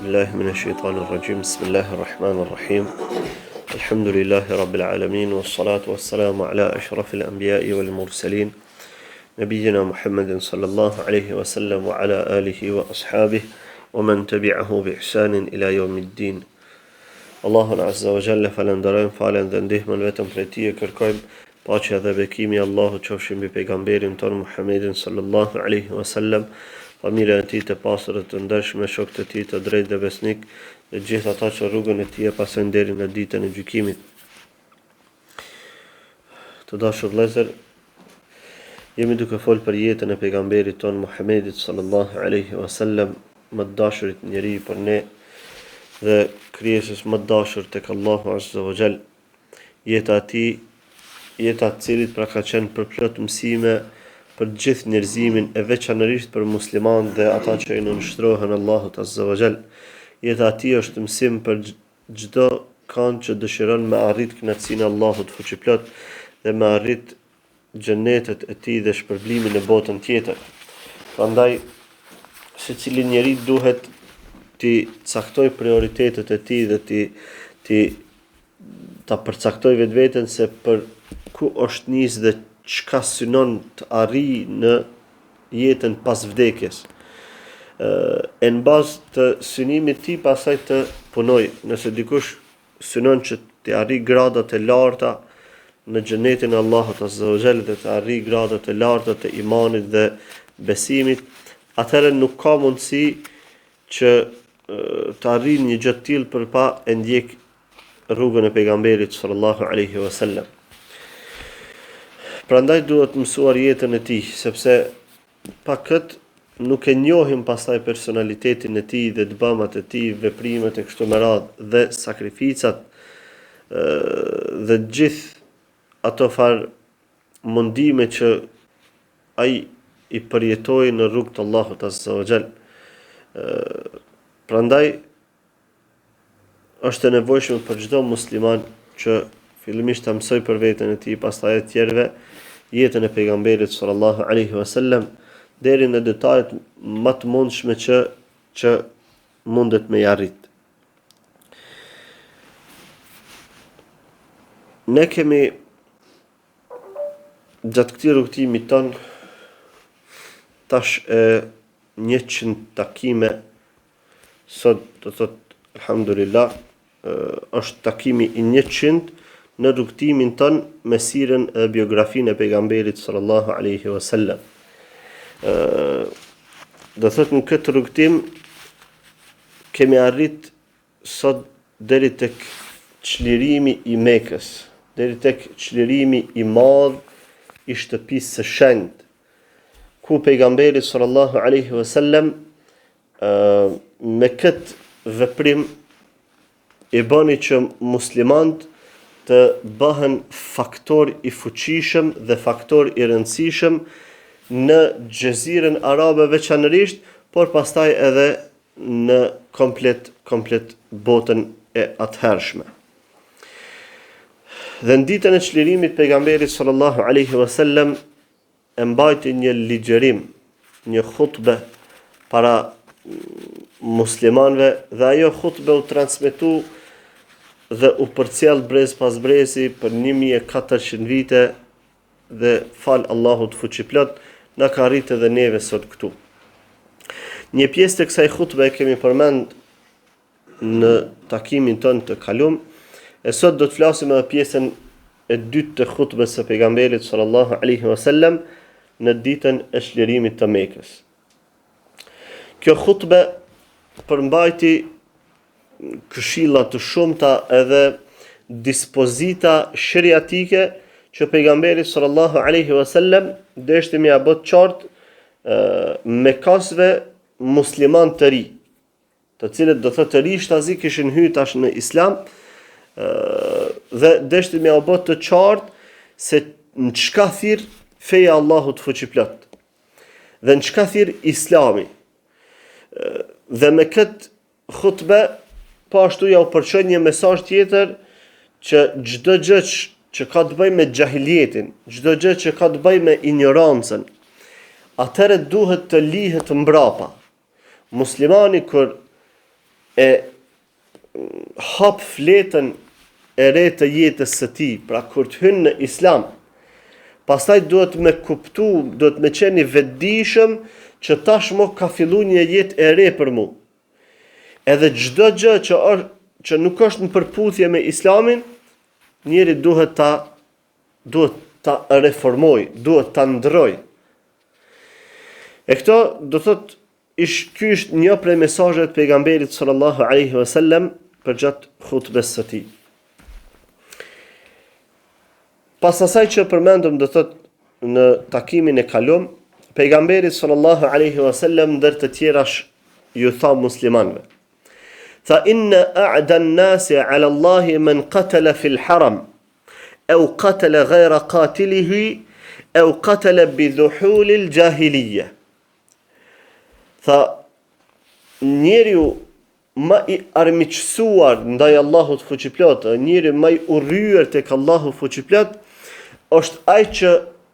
بالله من الشيطان الرجيم بسم الله الرحمن الرحيم الحمد لله رب العالمين والصلاة والسلام على أشرف الأنبياء والمرسلين نبينا محمد صلى الله عليه وسلم وعلى آله وأصحابه ومن تبعه بإحسان إلى يوم الدين. Allahun Azza wa Jalla falenderojmë, falen dhe ndihmën vetëm prej Tij e kërkojmë, paqja dhe bekimi i Allahut qofshin mbi pejgamberin ton Muhammedin sallallahu alaihi wasallam, familjen e tij të pastër të ndershme, shokët e tij të drejtë dhe besnik, dhe gjithë ata që rrugën e tij e pasojnë deri në ditën e gjykimit. Të dashur vëllezër, jemi duke folë për jetën e pejgamberit ton Muhammedit sallallahu alaihi wasallam, më të dashurit njeriu për ne dhe krijesës më dashur tek Allahu Azza wa Jall. Jeta e tij, jeta e cilit pra ka qenë përplot mësime për gjithë njerëzimin, e veçanërisht për muslimanë dhe ata që i nënshtrohen Allahut Azza wa Jall. Jeta e tij është mësim për çdo kan që dëshiron me arrit kënaqësinë e Allahut fuqiplot dhe me arrit xhenetet e tij dhe shpërblimin në botën tjetër. Prandaj secili njeri duhet ti caktoj prioritetet e tij dhe ta përcaktoj vetveten se për ku është nis dhe çka synon të arrijë në jetën pas vdekjes. E në bazë të synimit të tij pasaj të punoj. Nëse dikush synon që të arrijë gradat e larta në xhenetin e Allahut Azza wa Jalla dhe të arrijë gradat e larta të imanit dhe besimit, atëherë nuk ka mundësi që të arrijë një gjë të tillë përpa e ndjek rrugën e pejgamberit sallallahu alaihi wasallam. Prandaj duhet mësuar jetën e tij, sepse pa kët nuk e njohim pastaj personalitetin e tij dhe dëbamat e tij, veprimet e kështu me radhë dhe sakrificat dhe gjithë ato farë mundime që ai i përjetoi në rrugt të Allahut Azza wa Jall. Prandaj është e nevojshme për çdo musliman që fillimisht ta mësoj për veten e tij, pastaj të tjerëve, jetën e pejgamberit sallallahu alaihi wasallam deri në detajet më të mundshme që mundet me arrit. Ne kemi gjatë këtij rrugtimi ton tash 100 takime. Sot do thot alhamdulillah është takimi i 100 në rrugtimin ton me sirën e biografinë e pejgamberit sallallahu alaihi wasallam. Do thot në këtë rrugtim kemi arrit sot deri tek çlirimi i Mekës, deri tek çlirimi i madh i shtëpisë së shenjtë, ku pejgamberi sallallahu alaihi wasallam me këtë veprim i bëni që muslimant të bëhen faktor i fuqishëm dhe faktor i rëndësishëm në Gjeziren Arabe veçanërisht, por pastaj edhe në komplet botën e atëhershme. Dhe në ditën e çlirimit pejgamberit sallallahu alaihi wasallam e mbajti një ligjerim, një khutbe para muslimanëve, dhe ajo khutbe u transmetu dhe u përcjell brez pas brezi për 1400 vite dhe fal Allahut fuqiplot na ka arritë edhe neve sot këtu. Një pjesë të kësaj khutbe kemi përmend në takimin ton të kalum, e sot do të flasim edhe pjesën e dytë të khutbes së pejgamberit sallallahu alaihi wasallam në ditën e çlirimit të Mekës. Kjo khutbe përmbajti këshilla të shumta edhe dispozita sheriatike që pejgamberi sallallahu alaihi wasallam deshte me ia bë qartë Mekasve musliman të ri, të cilët do thotë të ri shtazi kishin hyrë tash në Islam, dhe deshte me ia bë të qartë se në çka thirr feja Allahut fuqiplot dhe në çka thirr Islami. Dhe me këtë khutbe po ashtu ja u përçoi një mesazh tjetër që çdo gjë që ka të bëjë me xahiljetin, çdo gjë që ka të bëjë me ignorancën, atëherë duhet të lihet mbrapa. Muslimani kur e hap fletën e re të jetës së tij, pra kur të hyn në Islam, pastaj duhet me kuptu, duhet me qenë i vetëdijshëm që tashmë ka filluar një jetë e re për mu. Edhe çdo gjë që nuk është në përputhje me Islamin, njeri duhet ta reformoj, duhet ta ndroj. E këto do thot ky është një prej mesazheve të pejgamberit sallallahu alaihi wasallam për gjatë hutbes së tij. Pas asaj që përmendëm do thot në takimin e kalum, pejgamberi sallallahu alaihi wasallam ndër të tjerash ju tha muslimanëve: "Fa inna a'da an-nasi 'ala Allahi man qatala fil haram, aw qatala ghayra qatilihi, aw qatala bi dhuhulil jahiliyya." Tha, njeriu më i armiqësuar ndaj Allahut fuqiplot, njeriu më i urryer tek Allahu fuqiplot, është ai që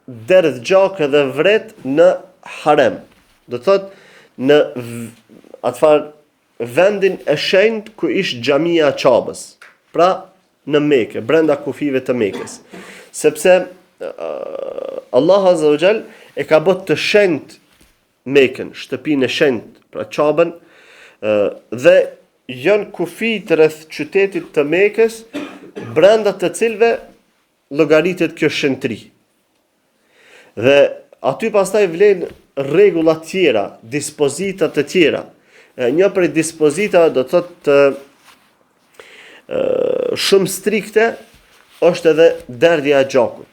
derdh gjakë dhe vret në harem. Do thot në vendin e shenjtë ku ish xhamia e Qabës. Pra në Mekë, brenda kufive të Mekës. Sepse Allah Azza wa Jall e ka bërë të shenjtë Mekën, shtëpinë e shenjtë, pra Qabën, dhe janë kufit rreth qytetit të Mekës, brenda të cilëve llogaritet kjo shenjtëri. Dhe aty pastaj vlen rregulla të tjera, dispozita të tjera. Një prej dispozitave do të thotë shumë strikte është edhe derdhja e gjakut.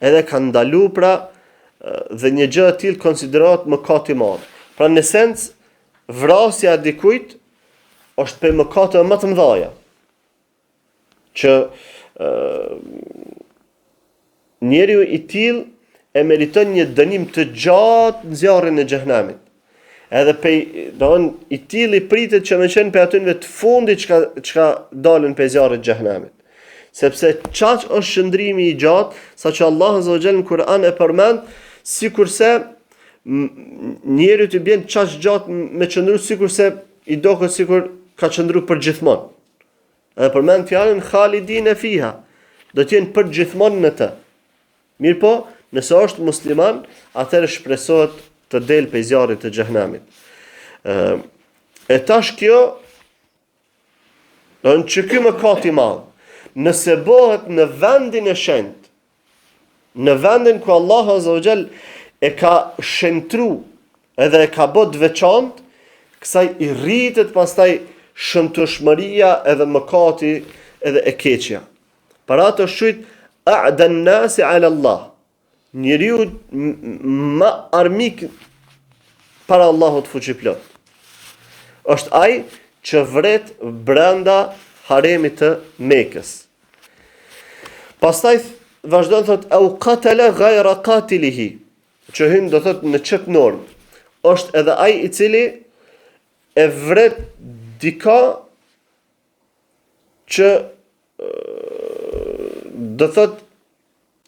Edhe kanë ndaluar pra dhe një gjë e tillë konsiderohet mëkat i madh. Pra në esencë vrasja e dikujt është për mëkate më të mëdha që njeriu i tillë e meriton një dënim të gjatë në zjarrin e xhehenamit. Edhe i tillë i pritet që më qenë për atyre të fundit çka dalën për zjarrin e xhehenamit. Sepse çaq është shndrimi i gjatë, saqë Allah Azza wa Jalla në Kur'an e përmend, sikurse njeriu të bën çaq gjatë me qëndru sikurse i doket sikur ka qëndruar për gjithmonë. Edhe përmend fjalën khalidin e fiha, do të jenë për gjithmonë në të. Mirë po, nëse është musliman, atëherë shpresohet të del për zjarrit të xhehenamit. E tash kjo, do në që ky mëkat i madh, nëse bëhet në vendin e shenjtë, në vendin ku Allah Azza wa Jall e ka shëntru edhe e ka bërë të veçantë, kësaj i rritet pastaj shëmtueshmëria edhe mëkati edhe e keqja. Para ato shujt a'da an-nasi 'ala Allah. Njeriu më armik para Allahut fuqiplot është ai që vret brenda haremit të Mekës. Pastaj vazhdon thot au qatala ghayra qatilihi, që hyn do thot në çet normë, është edhe ai i cili e vret dika që do thot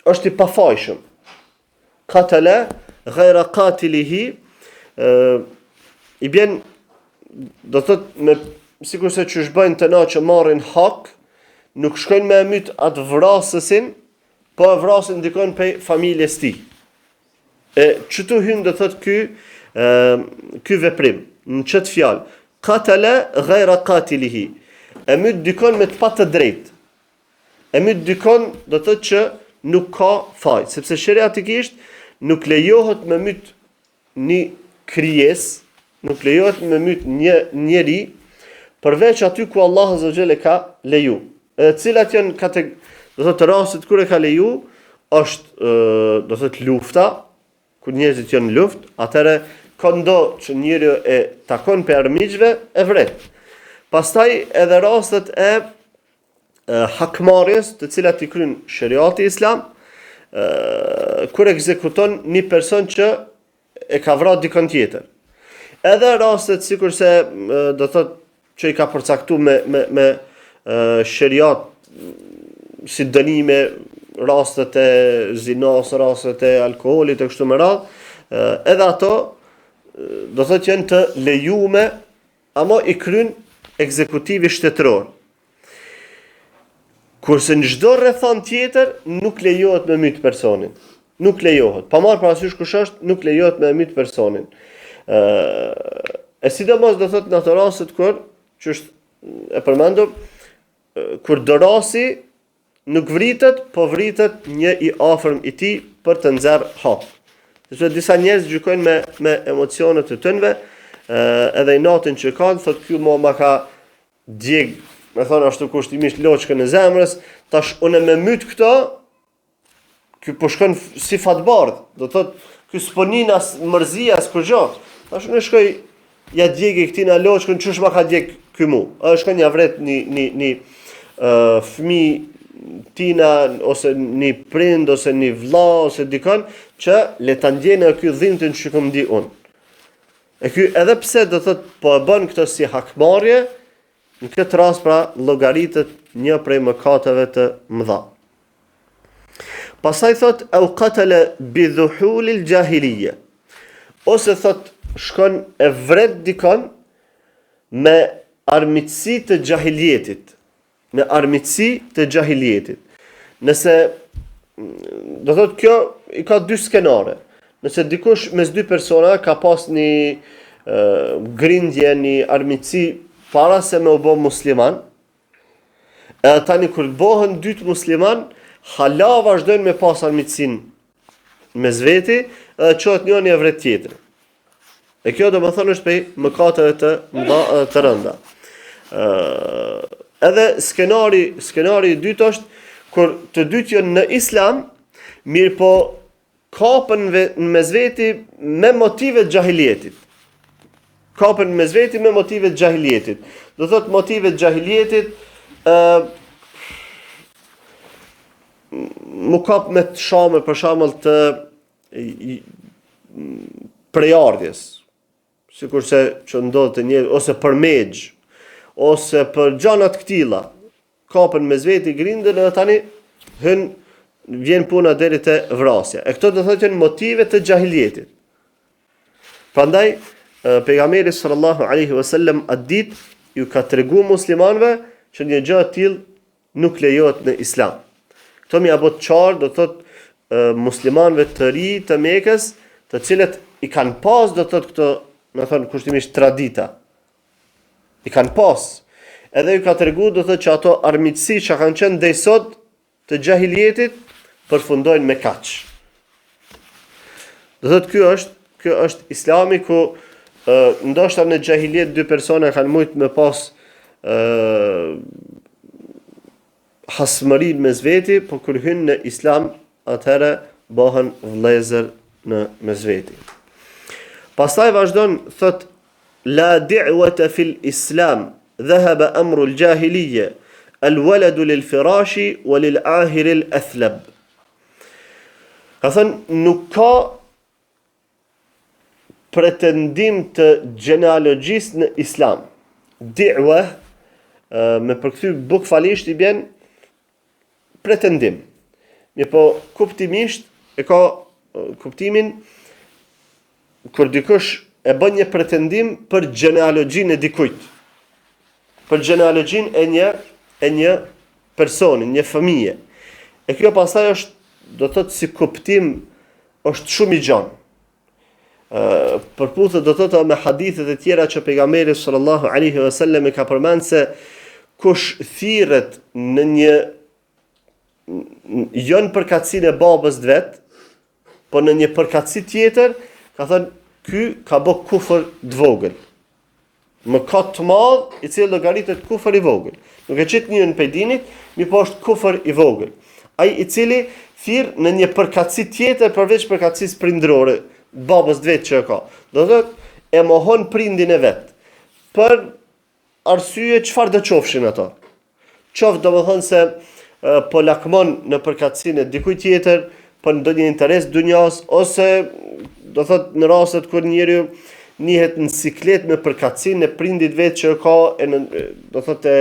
është i pafajshëm. Qatala ghayra qatilihi i bjen do thot me sikurse që shbajnë të na që marrin hak, nuk shkojnë me myt atë vrasësin, po e vrasin dikon prej familjes tij. Çtu hyn do thot ky veprim, në çet fjalë, qatala ghayra qatilihi. E myt dikon me të patë drejtë. E myt dikon do thot që nuk ka faj, sepse sheriatikisht nuk lejohet me myt një krijesë, nuk lejohet me myt një njeri përveç aty ku Allah Azza wa Jalla ka leju. Cilat janë do thot rastet kur e ka leju, është do thot lufta, ku njerëzit janë në luftë, atëherë kondo që njeriu e takon për armiqve e vret. Pastaj edhe rastet e hakmarrjes, të cilat i kryen sheriati islam, kur ekzekuton një person që e ka vrarë dikon tjetër. Edhe rastet sikurse do thot që i ka përcaktuar me sheriat si dënime, rastet e zinos, rastet e alkoolit e kështu me radhë, edhe ato do thot janë të lejume, ama i kryen ekzekutivi shtetëror. Kurse në çdo rrethon tjetër nuk lejohet me myt personin. Nuk lejohet. Pa marrë parasysh kush është, nuk lejohet me myt personin. E sidomos do thotë në ato raste kur që është e përmendur, kur dorasi nuk vritet, po vritet një i afërm i tij për të nxjerr hap. Sepse disa njerëz gjykojnë me emocionet e tyre, edhe i natin që kanë, thotë ky ma ka djeg, me thonë ashtu kushtimisht loçkën e zemrës, tash unë me myt këto, ky po shkon si fatbardh, do thotë ky s'ponin as mërzi as kurrë. Tash unë shkoj ja djegi këtij na loçkën, çush ma ka djeg ky mu. Shkon ja vret një fëmijë tina ose një prind ose një vlla ose dikon që le ta ndjenë ky dhimbtin që kam di unë. E ky edhe pse do thot po e bën këtë si hakmarrje, në këtë rast pra llogaritet një prej mëkateve të mëdha. Pastaj thot au qatala bi dhuhul al jahiliya. Ose thot shkon e vret dikon me armiqësi të jahiljetit. Me armiqësi të jahiljetit. Nëse do thot kjo i ka dy skenare. Nëse dikush mes dy persona ka pas një grindje, një armiqësi para se me u bë musliman, e tani kur bëhen dytë musliman, hala vazhdojnë me pas armiqësinë mes veti, edhe çohet njëri e vret tjetrin. E kjo do të thonë është prej mëkateve të rënda. Edhe skenari i dytë është kur të dytë janë në islam, mirë po kapën në mesveti me motive të xahiljetit. Kapën në mesveti me motive të xahiljetit. Do thotë motive të xahiljetit mu kap me të shame për shembull të prejardhjes. Sikurse që ndodh të një ose për mexh ose për gjana të këtilla, kapën mes veti grindën edhe tani vjen puna deri te vrasja. E këto do thotë janë motive të xahiljetit. Prandaj pejgamberi sallallahu alaihi wasallam atë ditë ju ka treguar muslimanëve që një gjë e tillë nuk lejohet në islam. Këto më apo të qartë do thotë muslimanëve të ri të Mekës, të cilët i kanë pas do thotë këto, më thon kushtimisht tradita. I kanë pas. Edhe ju ka treguar do thotë që ato armiqësi që kanë qenë deri sot të xahiljetit përfundojnë me kaç. Do thotë ky është Islami ku ndoshta në xahiljet dy persona kanë mujt me pas hasmëri mes veti, po kur hyn në Islam atëherë bëhen vëllezër në mes veti. Pastaj vazhdon thot la di'wata fil Islam dhahaba amru al-jahiliyya al-walad lil-firashi wa lil-ahir al-athlab. Ka thënë nuk ka pretendim të genealogjisë në Islam. Di'wa me përkthy bukfalisht i bjen pretendim. Mirë po kuptimisht e ka kuptimin kur dikush e bën një pretendim për genealogjinë e dikujt. Për genealogjinë e një personi, një fëmije. E kjo pastaj është do të thotë si kuptim është shumë i gjanë. Përputhet do të thotë me hadithet e tjera që pejgamberi sallallahu alaihi wasallam e ka përmendur se kush thirret në një jo në përkatësinë e babës vet, po në një përkatësi tjetër, ka thënë ky ka bë kufër të vogël. Mëkat të madh i cili llogaritet kufër i vogël. Nuk e çet njën pe dinit, mi po është kufër i vogël. Ai i cili thirr në një përkatësi tjetër përveç përkatësisë prindërore, babës vet që ka. Do thotë e mohon prindin e vet. Për arsye çfarë do qofshin ato. Qof domethënë se po lakmon në përkatësinë e dikujt tjetër, për ndonjë interes dunjas, ose do thotë në rastet kur njeriu njihet në siklet me përkatësinë e prindit vet që ka, do thotë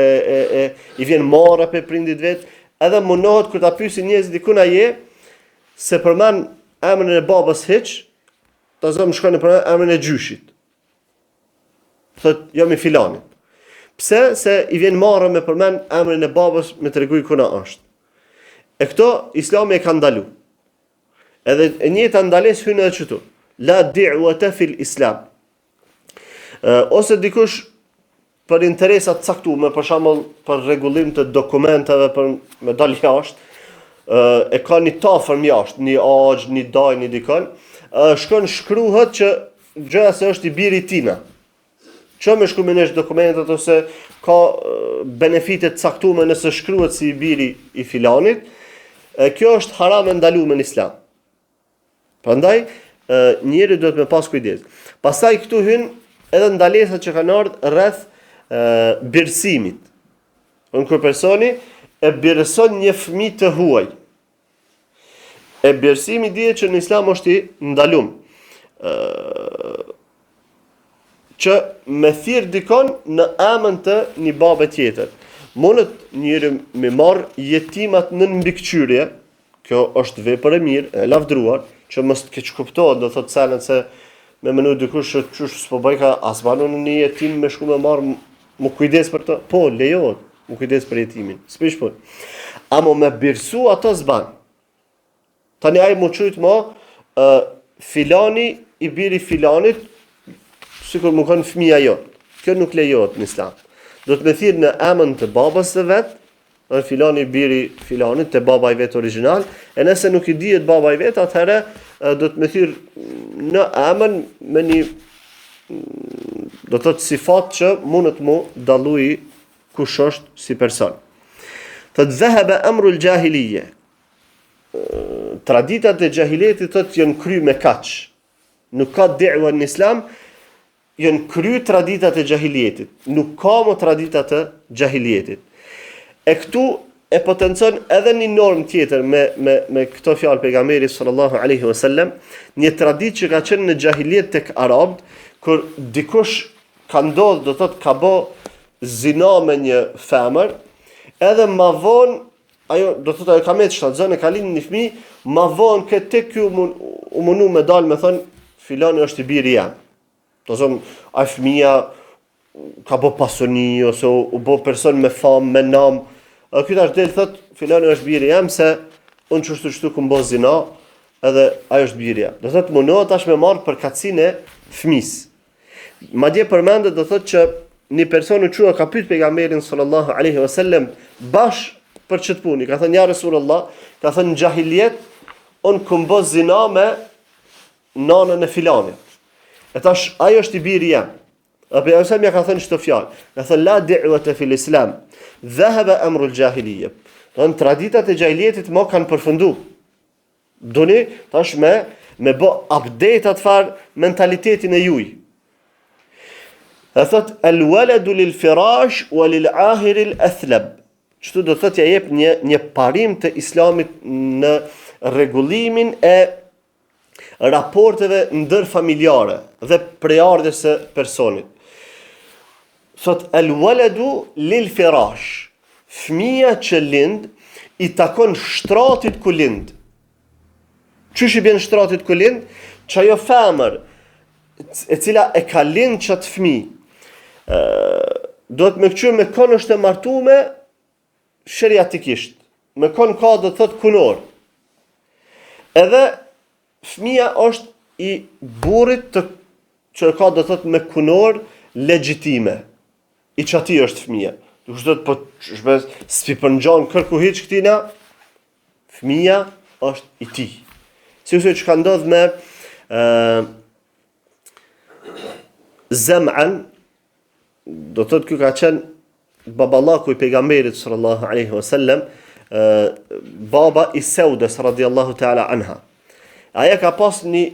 i vjen marrë pe prindit vet, edhe mundohet kur ta pyesin njerëz dikun a je, se përmend emrin e babës hiç, ta zëm shkon për emrin e gjyshit. Thotë jam i filanit. Pse? Se i vjen marrë me përmend emrin e babës me treguj kuna është. E këto Islami e ka ndalu. Edhe e njëjta ndalesë hyn edhe këtu. La di'wata fil Islam. Ose dikush për interesat caktuar, për shembull për rregullim të dokumenteve për me dal jashtë, e ka një tafër jashtë, një axh, një daj, një dikon, shkon shkruhet që gjëja se është i biri tina. Që me shkruaj në dokumentet ose ka benefite të caktuara nëse shkruhet si i biri i filanit, kjo është haram e ndaluar në Islam. Prandaj njeriu duhet me pas kujdes. Pastaj këtu hyn edhe ndalesat që kanë ardhur rreth birësimit. Kur personi e birëson një fëmijë të huaj. E birësimi dihet që në Islam është i ndaluar. Që me thirr dikon në emën të një babe tjetër. Mundet njëri me marr jetimat në mbikëqyrje, kjo është vepër e mirë, e lavdruar, që mos të keq kuptohet, do thotë senet se me menu dikush që çush s'po bëj ka as banon në një jetim me shku me marr më kujdes për të. Po, lejohet, më kujdes për jetimin. S'pish po. Amo me birsu ato s'ban. Tani ai më çujt më filani i biri filanit, sikur më kanë fëmia jote. Kjo nuk lejohet në Islam. Do të më thirr në emën të babës së vet, filani i biri filanit te baba i vet origjinal, e nëse nuk i dihet baba i vet, atëherë do të më thirr në emën me një do të thotë sifat që mundet mu dalluj kush është si person. Të dhehebe emrul gjahilije. Traditat e gjahilietit thotë janë kry me kaq. Nuk ka da'wa në Islam, janë kry traditat e gjahilietit. Nuk ka më traditat e gjahilietit. E këtu e potencon edhe një normë tjetër me këto fjalë pejgamberi sallallahu alaihi wasallam, një traditë që ka qenë në gjahiliet tek arabët, kur dikush ka ndodhur, do thotë ka bë zina me një femër, edhe ma vonë ajo do thotë ajo ka me të shtatzën e ka lind një fëmijë, ma vonë këtë ky u mundu me dalë me thënë filani është i biri jam. Do thonë ai fëmia ka bë pasoni ose u bë person me famë, me nam. Ky tash del thotë filani është biri jam se unë çështu ku bë zina, edhe ai është biri jam. Do thotë mundohet tash me marr përkatësinë e fëmisë. Madje përmendet do thotë që një person u çua ka pyet pejgamberin sallallahu alaihi wasallam bash për çet punë. Ka thënë ja Rasulullah, ka thënë në jahiliet un kum bë zina me nanën e filanit. E tash ai është i biri jam. Apo ja ka thënë çto fjalë. Ka thënë la da'wata fil Islam. Dhahaba amru al-jahiliyya. Don traditat e jahilietit më kanë përfunduar. Doni tash me bë update atë far mentalitetin e juaj. E thot al-waladu lil-firash wa lil-ahir al-athlab. Çto do thotë ja jep një parim të Islamit në rregullimin e raporteve ndërfamiljare dhe prejardhjes së personit. Thot al-waladu lil-firash. Fëmia që lind i takon shtratit ku lind. Çush i bën shtratit ku lind? Çajo femër e cila e ka lind çat fëmijë do të më këqyr me kon është e martume sheriatikisht. Me kon ka do të thot kunor. Edhe fëmia është i burrit të që ka do të thot me kunor legjitime. I çati është fëmia. Do të thotë po shpes si përngjon kërku hiç këtina, fëmia është i tij. Si që ka ndodh me Zam'an, do thotë ky ka qenë baballaku i pejgamberit sallallahu alaihi wasallam, baba i Saudas radhiyallahu ta'ala anha. Aja ka pas një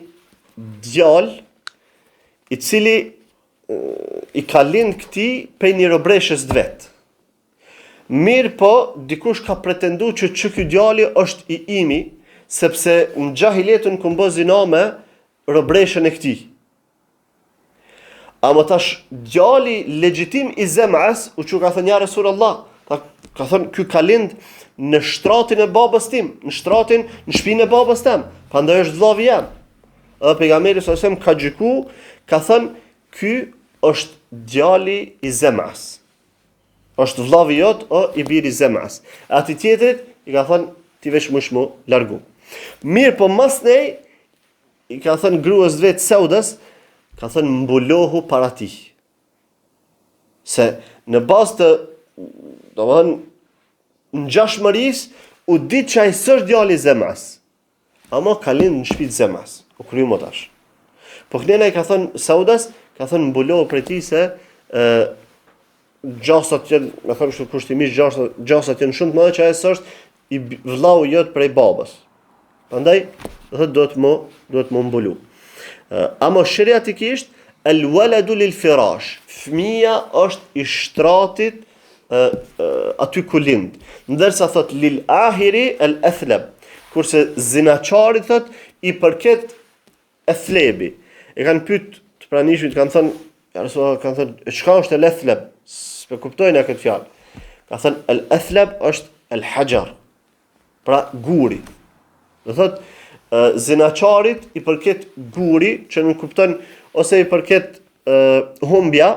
djalë i cili i ka lind këtij pe një robreshës të vet. Mirë po, dikush ka pretendu që ky djali është i imi, sepse në gjahilietën ku bë zina me robreshën e këtij. Ama tash djali legjitim i Zam'as u çu ka thënë ja Rasulullah, ka thënë ky ka lind në shtratin e babës tim, në shtëpinë e babës tim, prandaj është vllavi jam. Edhe pejgamberi sallallahu alajhi wasallam ka gjyku, ka thënë ky është djali i Zam'as. është vllavi jot o i biri Zem'as. Ati tjetrit i ka thënë ti veç më largu. Mirë, po mas nej i ka thënë gruas vetë Saudas, ka thënë mbulohu para tij. Se në bazë të ngjashmërisë u ditë që ai s'është djali i Zem'as. Ama ka lind në shtëpi të Zem'as. U kryu më tash. Po kënena i ka thënë Saudas, ka thënë mbulohu prej tij se gjasat janë, me thënë kështu kushtimisht gjasat janë shumë të mëdha që ai s'është i vllau jot prej babës. Prandaj duhet më mbulu. Ama shariatikisht el waladu lil firash. Fëmia është i shtratit aty ku lind. Ndërsa thot lil ahiri el athlab. Kurse zinaçari thot i përket athlebi. E kanë pyet të pranishmit, kanë thënë, ja Rasulullah, kanë thënë, çka është el athlab? S'e kuptojnë këtë fjalë. Ka thënë el athlab është el hajar. Pra guri. Do thot zinaçarit i përket guri, që nuk kupton ose i përket humbja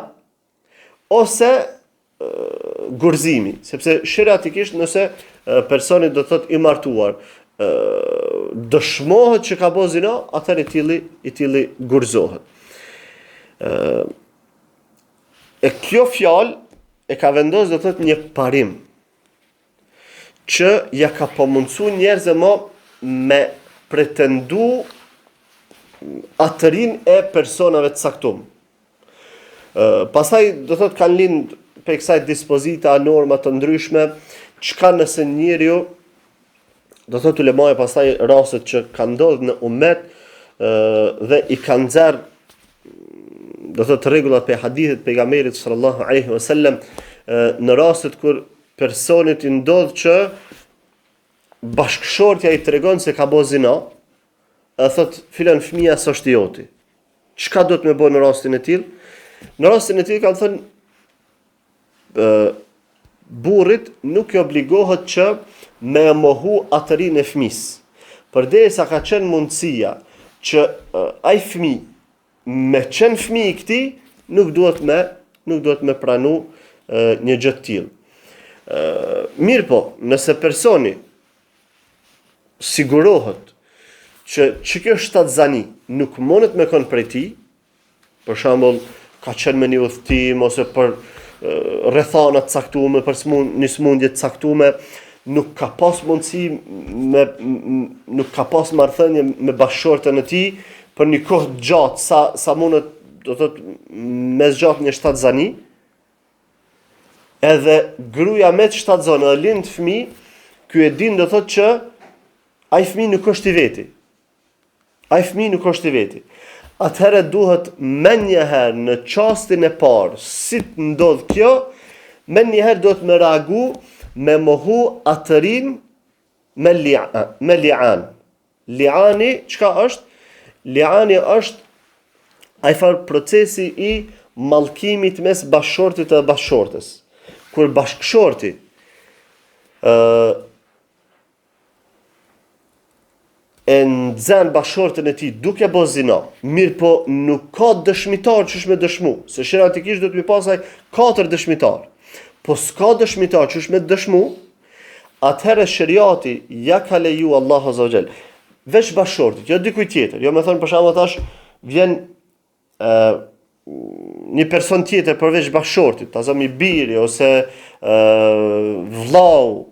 ose gurzimi, sepse shariatikisht nëse personi do thot i martuar dëshmohet që ka bërë zina, atëherë i tilli gurzohet. E kjo fjalë e ka vendosur do thot një parim që ja ka pomundsu njerëzve më me pretendu atërin e personave të caktuar. Pastaj do thot kanë lind për kësaj dispozita, norma të ndryshme, çka nëse njeriu do thot ulemaja pastaj rastet që kanë ndodhur në ummet dhe i kanë nxjerr do thot rregullat pe hadithit pejgamberit sallallahu alaihi wasallam në rastet kur personit i ndodh që bashkëshortja i tregon se ka bërë zina, e thot filan fëmia s'është joti. Çka do të më bëj në rastin e tillë? Në rastin e tillë kanë thënë burrit nuk i obligohet që me mohu atërin e fëmis. Përderisa ka qenë mundësia që ai fëmijë me qenë fëmijë i këtij nuk duhet me pranu një gjë të tillë. Mirë po, nëse personi sigurohet që kjo shtatzani nuk mundet me kon prej tij, për shembull ka qenë me një udhtim ose për rrethana të caktuara, për një smundje të caktuara, nuk ka pas mundësi nuk ka pas marrëdhënie me bashkëshortën e tij për një kohë të gjatë sa mundet, do thot me zgjat një shtatzani, edhe gruaja me të shtatzon dhe lind fëmijë, ky e din do thot që ai fëmijë nuk është i veti. Ai fëmijë nuk është i veti. Atëherë duhet menjëherë në çastin e parë, si të ndodh kjo, menjëherë duhet me reagu me mohu atërin me li'an. Li'ani, çka është? Li'ani është ai farë procesi i mallkimit mes bashkëshortit dhe bashkëshortës. Kur bashkëshorti e nxen bashkëshortën e tij duke bërë zina, mirë po nuk ka dëshmitar që është me dëshmu, se shariatikisht do të mi pasaj 4 dëshmitar. Po s'ka dëshmitar që është me dëshmu, atëherë shariati ja ka leju Allahu azza wa jall veç bashkëshortit, jo dikujt tjetër. Jo me thonë për shembull tash vjen një person tjetër përveç bashkëshortit, tazëm i biri ose vllau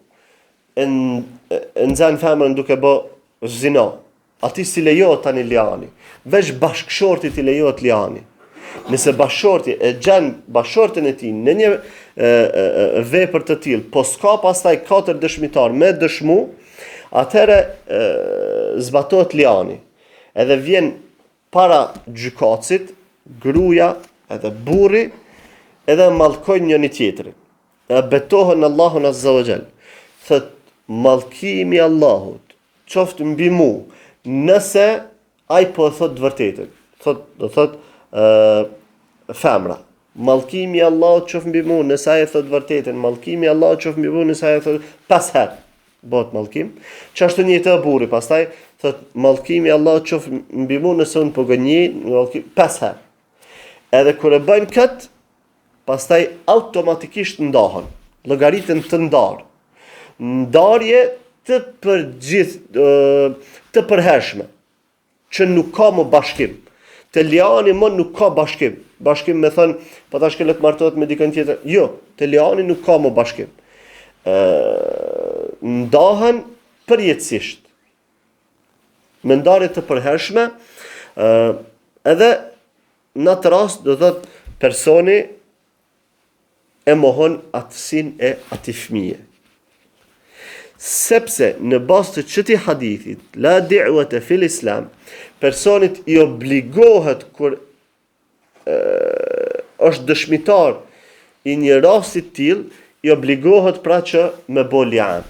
e nxen femrën duke bë zina. Ati si lejohet tani liani. Veç bashkëshortit i lejohet liani. Nëse bashkëshorti e gjen bashkëshortën e tij në një vepër të tillë, po s'ka pastaj 4 dëshmitar me dëshmu, atëherë zbatohet liani. Edhe vjen para gjykatësit gruaja edhe burri edhe mallkojnë njëri tjetrin. E betohen Allahun azza wa jall. Thot mallkimi i Allahut qoftë mbi mu, nëse ai po thot vërtetën. Do thot femra. Mallkimi i Allahut qoftë mbi mu, nëse ai thot vërtetën. Mallkimi i Allahut qoftë mbi mu, nëse ai thot 5 herë. Bëhet mallkim. Çashtu një të burri, pastaj thot mallkimi i Allahut qoftë mbi mu, nëse un po gënjej 5 herë. Edhe kur e bëjnë kët, pastaj automatikisht ndahen. llogaritën të ndarë. Ndarje të përhershme, që nuk ka më bashkim. Te liani më nuk ka bashkim. Bashkim me thënë, pa ta shkelet martohet me dikën tjetër. Jo, te liani nuk ka më bashkim. Ndahen përjetësisht. Me ndarje të përhershme, edhe në atë rast do thotë personi e mohon atësin e ati fëmije. Sepse në bazë të këtij hadithit, la di'wata fil Islam, personit i obligohet kur është dëshmitar i një rasti të tillë, i obligohet pra që me bo lian.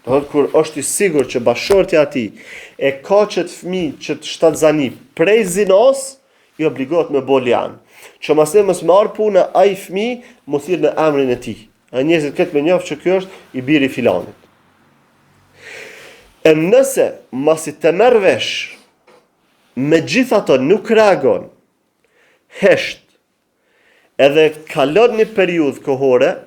Kur është i sigurt që bashortja e tij e ka çet fëmijë që të shtatzani prej zinos, i obligohet me bo lian. Që mos marr punë ai fëmijë, mos thirr në emrin e tij. A njerëzit këtë me njoftë që ky është i biri filanit. E nëse masi të merr vesh, megjithatë nuk reagon, hesht, edhe kalon një periudhë kohore,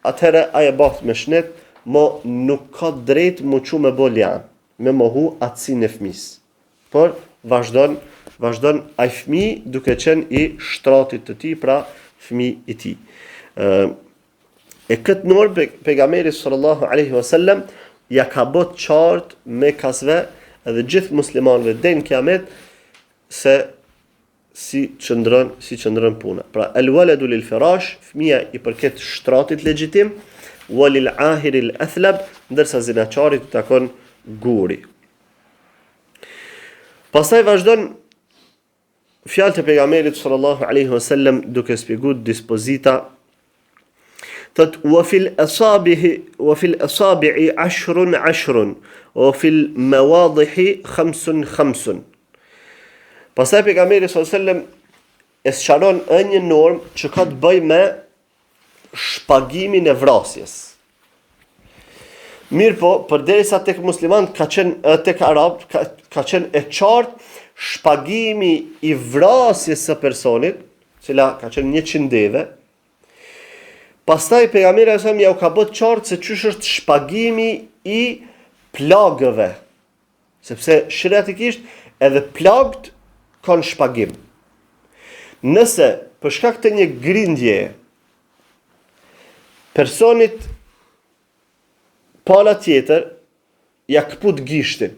atëherë ai e bëhet me shnet, mo nuk ka drejt mu çu me bo lian, me mohu atësinë e fëmisë. Por vazhdon ai fëmijë duke qenë i shtratit të tij, pra fëmijë i tij. E këtë normë pejgamberi sallallahu alaihi wasallam ja ka bot qartë me kasve edhe gjithë muslimanëve deri në kiamet se si qëndron puna. Pra el waladu lil firash, fëmia i përket shtratit legjitim, walil ahiri al athlab, ndërsa zinaçarit i takon guri. Pastaj vazhdon fjalët e pejgamberit sallallahu alaihi wasallam duke shpjeguar dispozita. Thot وفي الأصابع 10 وفي المواضح 5. Pastaj pejgamberi sallallahu alajhi wasallam e sqaron një normë që ka të bëjë me shpagimin e vrasjes. Mirë po, përderisa tek muslimanët ka qenë tek arabët ka qenë e qartë shpagimi i vrasjes së personit, cila ka qenë 100 deve. Pastaj pejgamberi sallallahu alajhi wasallam ja u ka bërë qartë se çysh është shpagimi i plagëve, sepse shariatikisht edhe plagët kanë shpagim. Nëse për shkak të një grindje personit pala tjetër ja kput gishtin,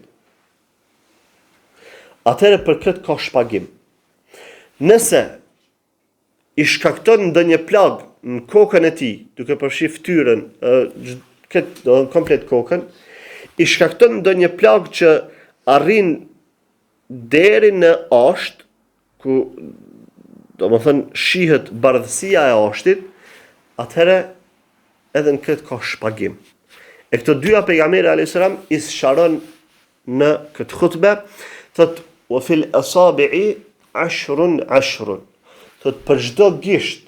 atëherë për këtë ka shpagim. Nëse i shkakton ndonjë plag në kokën e tij, duke përfshi fytyrën, këtë komplet kokën, i shkakton ndonjë plag që arrin deri në asht, ku domethënë shihet bardhësia e ashtit, atëherë edhe në këtë ka shpagim. E këto dyja pejgamberi alayhis salam i sqaron në këtë hutbe, thot wa fil asabi'i 10. Thot për çdo gisht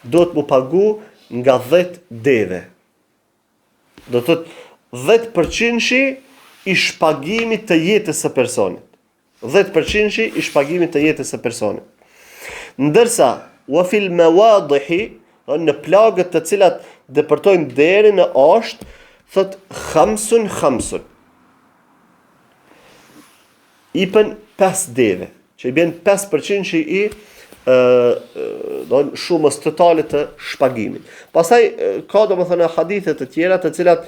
do të mu pagu nga 10 deve. Do të thot 10% i shpagimit të jetës së personit. 10% i shpagimit të jetës së personit. Ndërsa wa fil mawadihi, në plagët të cilat depërtojnë deri në asht, thot 5. Ipen 5 deve, që i bjen 5% i shumës totale të shpagimit. Pastaj ka domethënë hadithe të tjera të cilat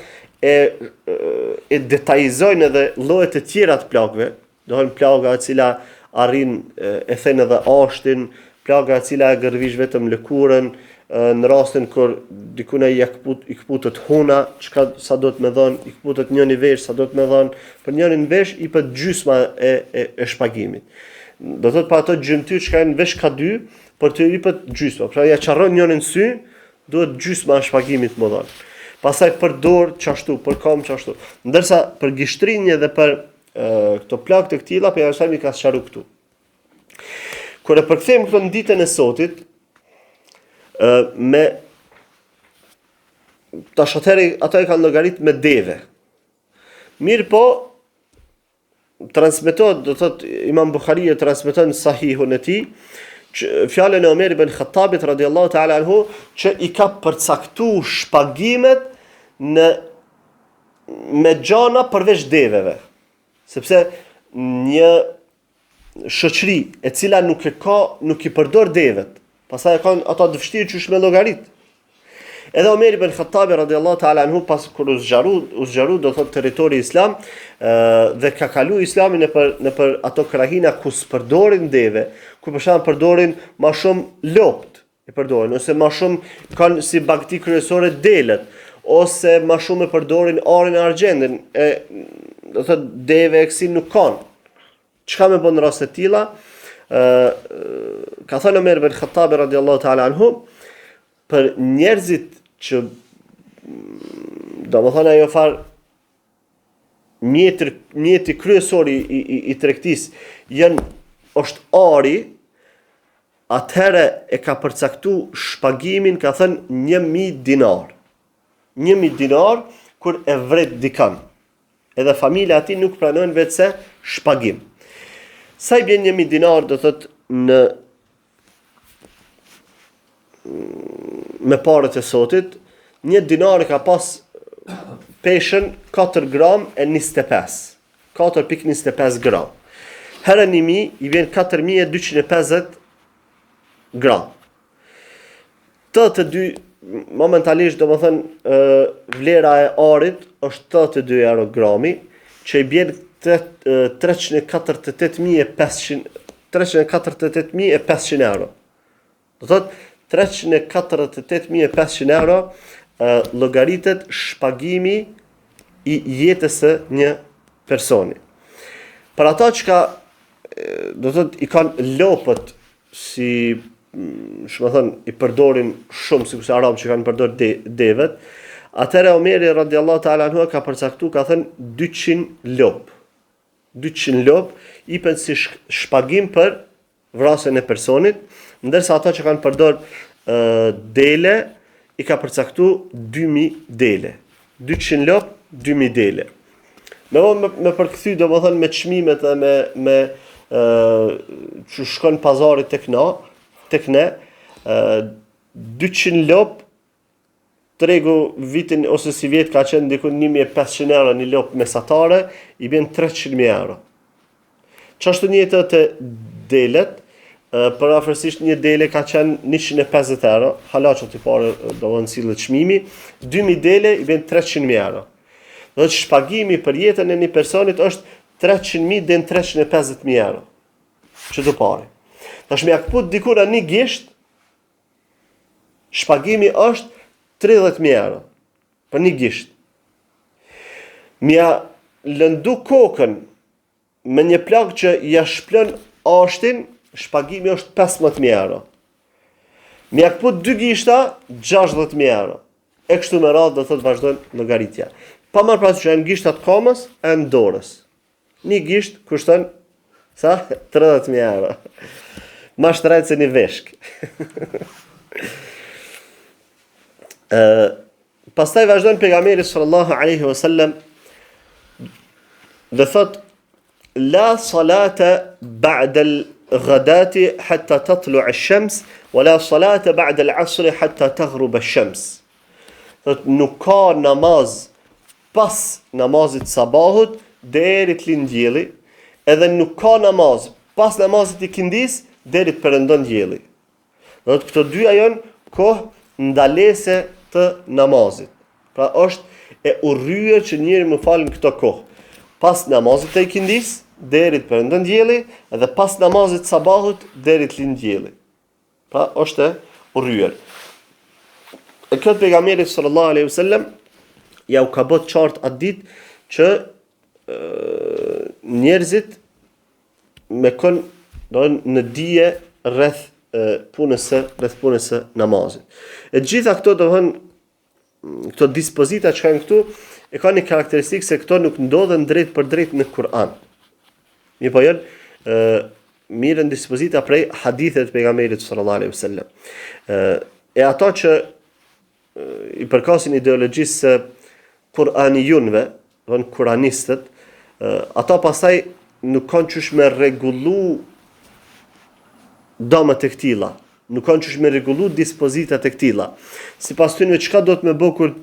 e detajizojnë edhe llojet e tjera të plagëve, domethënë plaga e cila arrin e thënë edhe ashtin, plaga e cila e gërvish vetëm lëkurën, në rastin kur dikuna i kputet huna, sa do të më dhon, i kputet njëri vesh, sa do të më dhon, për njërin vesh i pët gjysma e shpagimit. Do thot pa ato gjymtyr që kanë vesh ka 2, për të i pët gjysma. Pra ja qarron njërin sy, duhet gjysma e shpagimit më dhon. Pastaj për dorë çashtu, për këmbë çashtu. Ndërsa për gishtrinje dhe për këto plagë të këtilla, pejgamberi ka sqaruar këtu. Kur e përkthejmë këto në ditën e sotit, me tashateri ato e kanë llogarit me deve. Mirë po, transmetohet, do thot Imam Buhariu transmeton sahihun e tij, fjalën e Omer ibn Khattabit radiallahu ta'ala anhu, që i ka përcaktuar shpagimet me gjana përveç deveve. Sepse një shoqëri e cila nuk i përdor devet, pastaj kanë ata të vështirë që me llogarit. Edhe Omer ibn Khattabi radiallahu ta'ala anhu, pas kur u zgjaru do thot territori islam, dhe ka kalu islamin në për ato krahina ku s'përdorin deve, ku për shembull përdorin ma shumë lopt, ose ma shumë kanë si bagti kryesore delet, ose ma shumë e përdorin arin e argjendin, do thot deve e kësi nuk kanë. Çka me bën raste të tilla? Ka thënë Omer ibn Khattabi radiallahu ta'ala anhu, për njerëzit që do më thënë ajo farë mjeti kryesori i tregtis është ari, atëherë e ka përcaktu shpagimin, ka thënë 1.000 dinar. 1.000 dinar kur e vret dikan. Edhe familja ati nuk pranojnë vetë se shpagim. Sa i bjen 1.000 dinar, do thot me parët e sotit, 1 dinar ka pas peshen 4 gram e 25. 4.25 gram. Herën 1.000 i bjen 4.250 gram. Momentalisht do më thënë vlera e arit është 82 euro grami, që i bjen 348.500 euro. Do thot 348.500 euro llogaritet shpagimi i jetës së një personi. Për ata që do thot i kanë lopët si i përdorin shumë, sikurse arabë që kanë përdor devet, atëherë Omeri radiallahu ta'ala anhu ka përcaktu, ka thënë 200 lop. 200 lop i pen si shpagim për vrasjen e personit, ndërsa ata që kanë përdor dele i ka përcaktu 2.000 dele. 200 lop, 2.000 dele. Me përkthy do më thënë me çmimet dhe me që shkon pazarit tek ne, 200 lop tregu vitin ose si vjet ka qenë diku 1.500 euro një lop mesatare, i bjen 300.000 euro. Qashtu njëtë të delet, për afërsisht një dele ka qenë 150 euro, halaqët i pare do më nësillë çmimi, 2.000 dele i bjen 300.000 euro. Dhe që shpagimi për jetën e një personit është 300.000 dhe 350.000 euro. Që të pare. Tash me akput dikura një gisht, shpagimi është 30.000 euro për një gisht. Mja lëndu kokën me një plak që ja shplën ashtin, shpagimi është 15.000 euro. Mja këput 2 gishta, 60.000 euro. E kështu me radhë dhe thot vazhdojnë llogaritja. Pa marrë parasysh janë gishtat kamës e në dorës. Një gisht kushton sa? 30.000 euro. Ma shtrajtë se një veshk. Pastaj vazhdon pejgamberi sallallahu alaihi wasallam dhe thot la salata ba'da al-ghadati hatta tatlu'a ash-shams wa la salata ba'da al-'asr hatta taghrub ash-shams. Thot nuk ka namaz pas namazit sabahut deri të lind dielli, edhe nuk ka namaz pas namazit i kindis deri të perëndon dielli. Do të këto dyja janë kohë ndalese të namazit. Pra është e urryer që njëri më falë në këto kohë. Pas namazit të ikindis, deri të perëndon dielli, edhe pas namazit sabahut, deri të lind dielli. Pra është e urryer. E këtë pejgamberi sallallahu alaihi wasallam ja u ka bët qartë atë ditë që njerëzit me kon në dije rreth punës së namazit. E gjitha këto këto dispozita që kanë këtu e kanë një karakteristikë se këto nuk ndodhen drejt për drejt në Kur'an. Mi po janë mirën dispozita prej hadithet pejgamberit sallallahu alaihi wasallam. E ata që i përkasin ideologjisë së Kur'anijunve, kuranistët, ata pastaj nuk kanë qysh me rregullu damat e këtilla. Nuk kanë çështë me rregullu dispozitat e këtilla. Sipas tyre çka do të më bë kur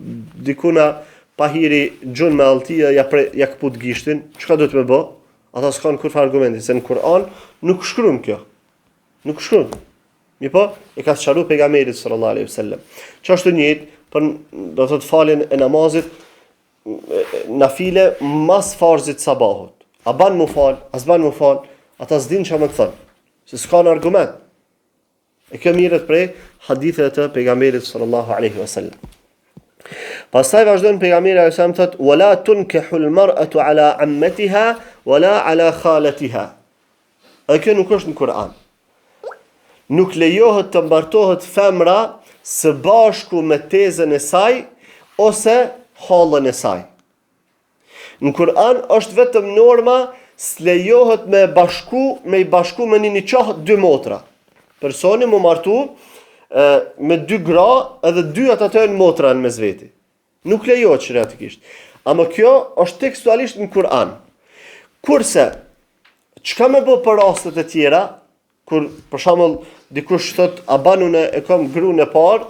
dikuna pa hiri gjun me alltia ja kaput gishtin, çka do të më bë? Ata s'kan kurrë argumenti, se në Kur'an nuk shkruan kjo. Nuk shkruan. Po, e ka sqaruar pejgamberi sallallahu alaihi wasallam. Ç'është njëjtë, për do të thotë faljen e namazit nafile mas farzit sabahut. A ban mu fal, as ban mu fal, ata s'din ç'a më thon. Se s'kan argument. E kjo mirët prej hadithet të pejgamberit sallallahu alaihi wasallam. Pastaj vazhdon pejgamberi alaihi wasallam thotë: "Wala tunkihu al-mar'atu ala ammatiha wala ala khalatiha." A kjo nuk është në Kur'an. Nuk lejohet të martohet femra së bashku me tezën e saj ose hallën e saj. Në Kur'an është vetëm norma s'lejohet me i bashku me një nikah dy motra. Personi mu martu me dy gra edhe dy ato në motra në mes veti. Nuk lejohet shariatikisht. Ama kjo është tekstualisht në Kur'an. Kurse çka më bë për rastet e tjera, kur për shembull dikush thot a banun e kam gruën e parë,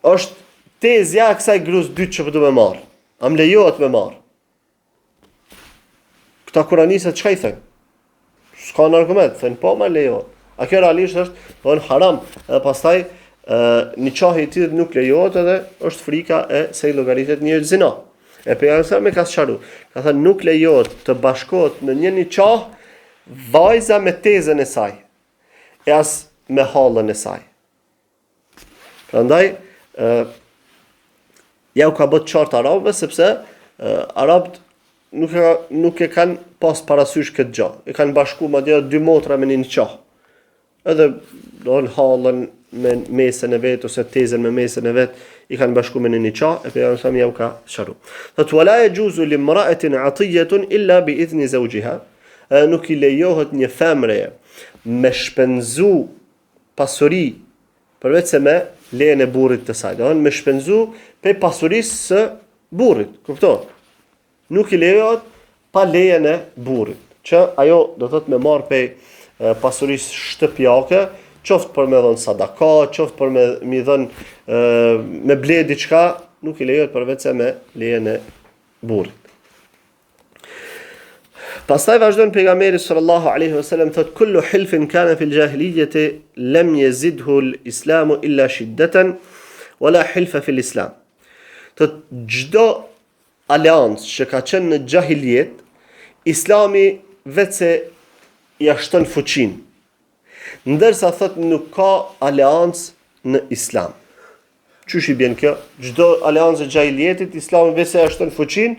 është tezja e kësaj gruas dytë që do më marr. Am lejohet me marr. Këta kuranisët çka i thënë? S'ka argument, thënë po më lejohet. A kjo realisht është thon haram, edhe pastaj nikahi i tillë nuk lejohet edhe është frika e se i llogaritet një zina. E pejgamberi me ka sqaruar, ka thënë nuk lejohet të bashkohet në një nikah vajza me tezën e saj, e as me hallën e saj. Prandaj ja u ka bërë qartë arabëve, sepse arabët nuk e kanë pas parasysh këtë gjë. E kanë bashkuar madje dy motra me një nikah. Edhe don hallën me mesën e vet ose tezën me mesën e vet i kanë bashkuar me një nikah, e pejgamberi ja u ka sqaruar. Thot wala yajuzu limra'atin 'atiyatun illa bi idhni zawjiha. Nuk i lejohet një femre me shpenzu pasuri përveç se me lejen e burrit të saj. Do me shpenzu pe pasurisë së burrit, kupton? Nuk i lejohet pa lejen e burrit, që ajo do thotë me marr pe pasurisë shtëpiake, qoftë për me dhënë sadaka, qoftë për me dhënë me ble diçka, nuk i lejohet përveç se me lejen e burrit. Pastaj vazhdon pejgamberi sallallahu alaihi wasallam thot kullu hilfin kana fil jahiliyyati lam yazidhu al-islamu illa shiddatan wala hilfa fil islam. Thot çdo aleancë që ka qenë në jahiliet, Islami vetëse ja shton fuqinë. Ndërsa thot nuk ka aleancë në Islam. Çush i bën kjo? Çdo aleancë e jahilietit, Islami vetëse ja shton fuqinë,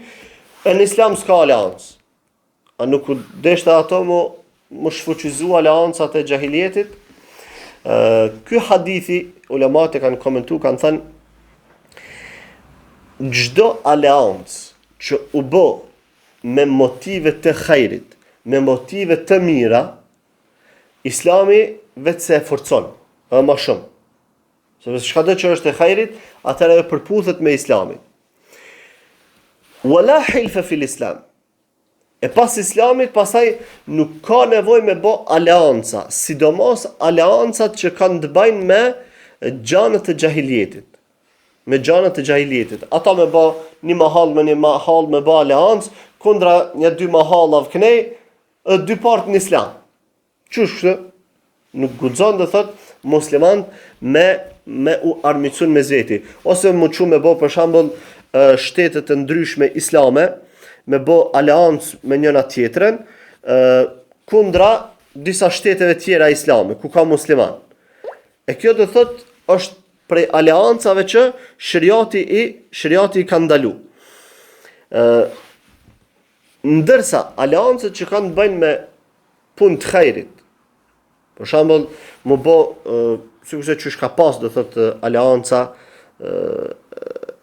në Islam s'ka aleancë. A nuk deshte ato mu shfuqizu aleancat e jahilietit? Ky hadithi, ulemat e kanë komentu, kanë thënë, çdo aleancë që u bë me motive të khairit, me motive të mira, Islami vetë se e forcon, edhe më shumë. Sepse çka do që është e khairit, atëherë përputhet me Islamin. Wala hilfa fil Islam. E pas Islamit, pasaj nuk ka nevojë me bë aleanca, sidomos aleancat që kanë të bëjnë me gjanët të jahilietit. Me gjanët të jahilietit. Ata me bë një mahall me një mahall me bë aleancë kundra një dy mahallave kënej, dy partë në Islam. Çush nuk guxon të thot musliman me u armiqsun me zveti, ose më çu me bë për shembull shtete të ndryshme islame, me bë aleancë me njëna tjetrën, kundra disa shteteve tjera islame, ku ka musliman. E kjo do thot është prej aleancave që shariati i ka ndalu. Ndërsa aleancët që kanë bëjnë me punë të khairit, për shembull, më bë sikurse çush ka pas do thot aleanca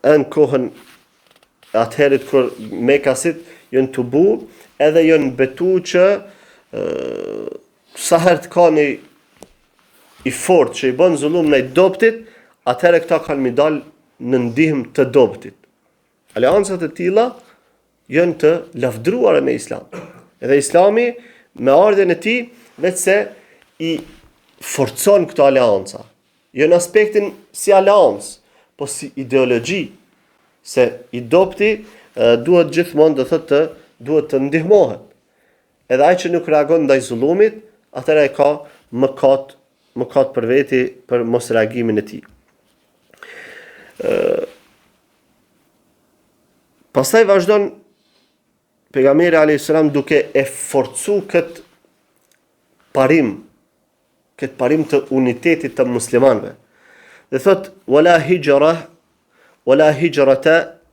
në kohën atëherit kur Mekasit janë të bu, edhe janë betu që sa herë të ka një i fort që i bën zullum në i doptit, atëherë këta kanë mi dal në ndihmë të doptit. Aleancat e tilla janë të lavdruara në Islam. Edhe Islami me ardhen e tij vetëse i forcon këto aleanca. Jo në aspektin si aleancë, po si ideologji, se i dopti duhet gjithmonë duhet të ndihmohet. Edhe ai që nuk reagon ndaj zullumit, atëra e ka mëkat për veti për mos reagimin e tij. Pastaj vazhdon pejgamberi alayhis salam duke e forcu këtë parim të unitetit të muslimanëve. Dhe thot wala hijrata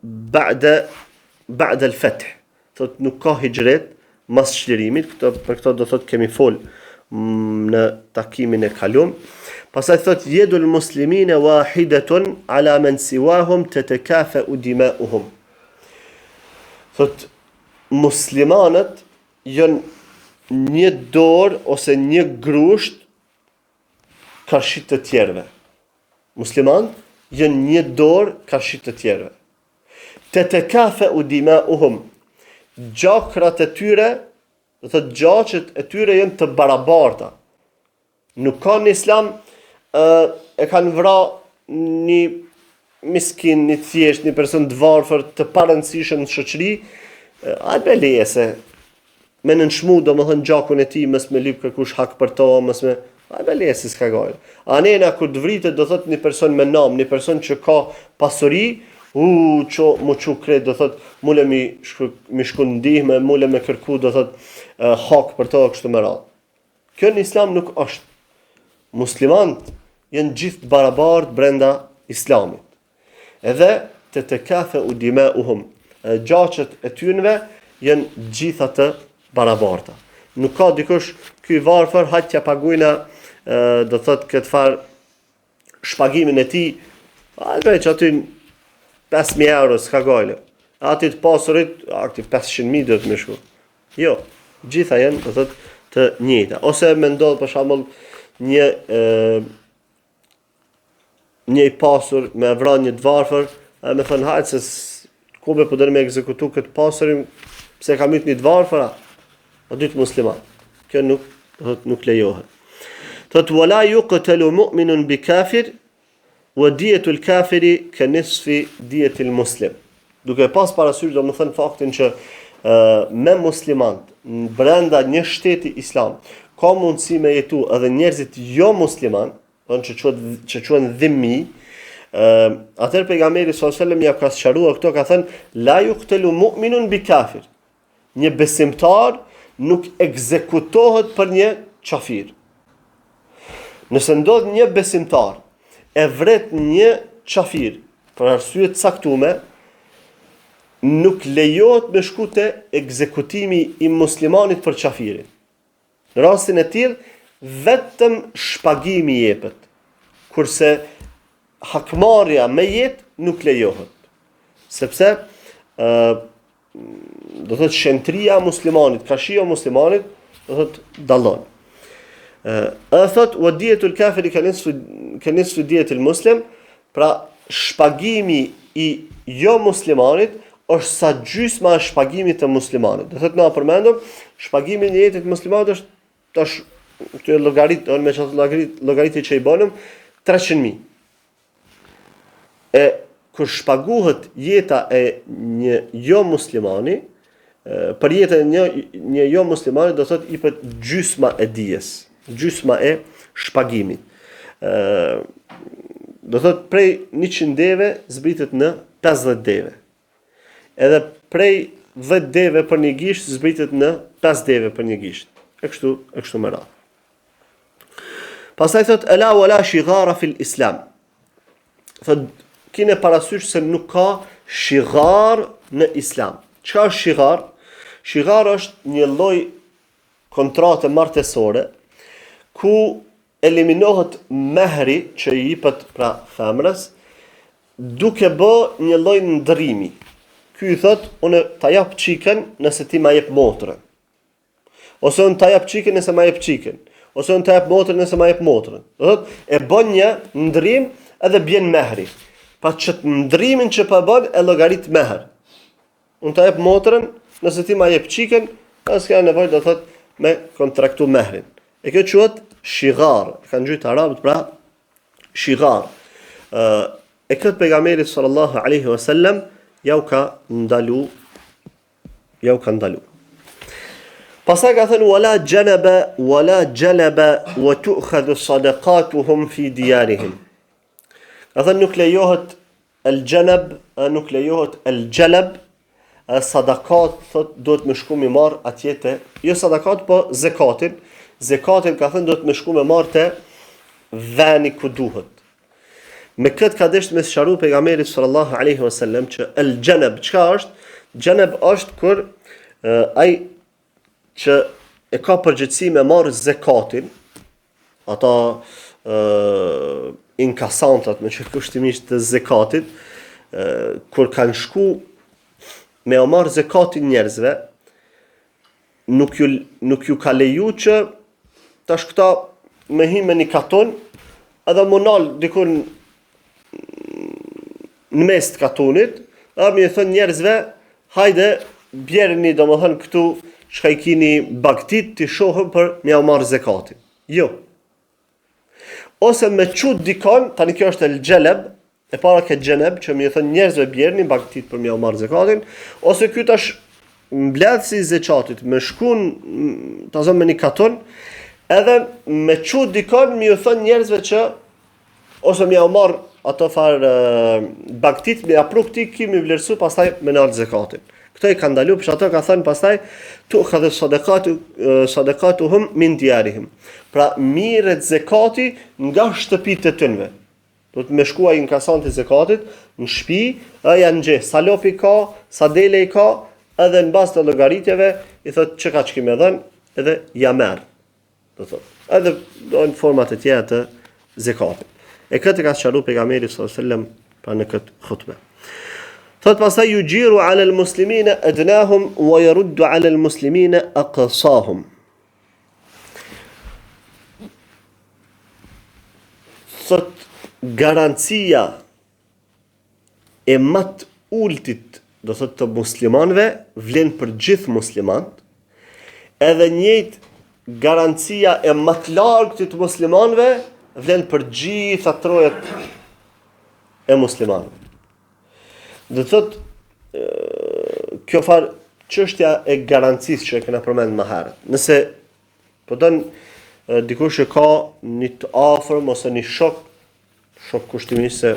ba'da al-fath. Thot nuk ka hijret mas çlirimit, për këto do thot kemi fol në takimin e kalum. Pastaj thot yedul muslimina wahidatun ala man siwahum tatakafa'u dima'uhum. Thot muslimanët janë një dorë ose një grusht karshit të tjerëve. Muslimanët janë një dorë karshit të tjerëve. Tatakafa'u dima'uhum. Gjakrat e tyre, do thot gjaqet e tyre janë të barabarta. Nuk ka në islam e kanë vra një miskin, një thjesht, një person të varfër, të parëndësishëm në shoqëri, be leje se me nënshmu do më thënë gjakun e ti, mës me lyp kërkush hak për to, be leje se s'ka gajlë. Anena kur të vritet do thot një person me nam, një person që ka pasuri, mu që kret, do thot, mule mi shku ndihme, mule me kërku, do thot, hak për to, kështu më radhë. Kjo në islam nuk është. Muslimant janë gjithë barabartë brenda islamit. Edhe të kafe u dime uhum. Gjaqet e tynve janë gjitha të barabarta. Nuk ka dikush ky varfër, haqja pagujna, do thot këtë farë shpagimin e ti, që aty 5.000 euro s'ka gajle. Ati të pasurit, akti 500.000 dhe të me shku. Jo, gjitha janë, do thot, të njëjta. Ose me ndodhë për shembull një i pasur me vran një të varfër, me thënë hajtë se kube po dërë me ekzekutu këtë pasurin, pse ka myt një të varfëra, o dytë musliman. Kjo nuk lejohet. Thot wala yuqtalu mu'minun bi kafir wa diyetul kafiri ka nisfi diyetil muslim. Duke pas parasysh do më thënë faktin që me muslimant brenda një shteti islam ka mundësi me jetu edhe njerëzit jo musliman, që quhen dhimmi, atëherë pejgamberi sallallahu alajhi wasallam ja ka sqaruar këto, ka thënë la yuqtalu mu'minun bi kafir. Një besimtar nuk ekzekutohet për një qafir. Nëse ndodh një besimtar e vret një qafir për arsye të caktuar, nuk lejohet me shku te ekzekutimi i muslimanit për qafirin. Në rastin e tillë, vetëm shpagimi jepet, kurse hakmarrja me jetë nuk lejohet. Sepse do thot shentria muslimanit, kashia muslimanit, do thot dallon. Edhe thot wa diyetul kafiri ka nisfu diyetil muslim, pra shpagimi i jo muslimanit është sa gjysma e shpagimit të muslimanit. Do thot na përmendëm, shpagimi i jetës muslimanit është tash këto llogaritë, me çfarë llogaritë që i bënëm 300.000. E kur shpaguhet jeta e një jo muslimani, për jetën e një jo muslimani do thot i pët gjysma e dijes, gjysma e shpagimit. Do thot prej 100 deve zbritet në 50 deve. Edhe prej 10 deve për një gisht zbritet në 5 deve për një gisht. E kështu më radhë. Pastaj thot ela wala shighara fil islam. Thot kine parasysh se nuk ka shighar në islam. Çka është shighar? Shighar është një lloj kontrate martesore ku eliminohet mehri që i jepet pra femrës duke bë një lloj ndrimi. Ky i thot unë ta jap çikën nëse ti ma jep motrën. Ose unë ta jap çikën nëse ma jep çikën. Ose unë ta jap motrën nëse ma jep motrën. Do thot e bën një ndrim edhe bjen mehri. Pa që ndrimin që pa bën e llogarit mehr. Unë ta jap motrën nëse ti ma jep çikën, as ka nevojë do thot me kontraktu mehrin. E kjo quhet shigar, kanë gjuhë arabët pra shigar. E këtë pejgamberi sallallahu alaihi wasallam ja u ka ndalu. Pastaj ka thënë wala jalaba wa tu'khadhu sadaqatuhum fi diyarihim. Ka thënë nuk lejohet al-janab, nuk lejohet al-jalab, sadakat thot do të më shku me marr atje te, jo sadakat po zakatin. Zakatin ka thënë do të më shku me marr te vani ku duhet. Me këtë ka deshtë me sqaru pejgamberi sallallahu alaihi wasallam që al-janab çka është? Janab është kur ai që e ka përgjegjësi me marrë zakatin, ata inkasantat me që kushtimisht të zakatit, kur kanë shku me o marrë zakatin njerëzve, nuk ju ka leju që tash këta me hi me një katon, edhe më nalë dikun në mes të katonit, edhe me thënë njerëzve, hajde, bjerëni do më thënë këtu, çka I kini bagtit të shohëm për me u marrë zakatin. Jo. Ose me çut dikon, tani kjo është el-jalab, e para ke janab që më thon njerëzve bjerni bagtit për me u marrë zakatin, ose ky tash mbledh si zakatit, me shkun ta zon me një katon, edhe me çut dikon më thon njerëzve që ose më u marr ato far bagtit me apru këti kimi vlerësu pastaj me nal zakatin. Këto I kanë ndalu, për ato ka thënë pastaj tu'khadhu sadaqatuhum min diyarihim. Pra mirët zakati nga shtëpitë e tyre. Do të më shkuaj inkasanti zakatit në shtëpi, janë gjë, sa lopi ka, sa dele I ka, edhe në bazë të llogaritjeve I thotë çka ç'ki më dhën, edhe ja merr. Do thotë. Edhe në format e tjera të zakatit. E këtë ka sqaruar pejgamberi sallallahu alajhi wasallam pa në këtë hutbë. Thot pastaj yujiru ala al-muslimina adnahum wa yaruddu ala al-muslimina aqsahum. Thot garancia e mat ultit, do thot të muslimanëve, vlen për gjithë muslimanët, edhe njëjtë garancia e mat largët të muslimanëve vlen për gjitha trojet e muslimanëve. Dhe thot, kjo farë çështja e garancisë që e kena përmend më herët. Nëse po don dikush që ka një të afërm ose një shok kushtimisht se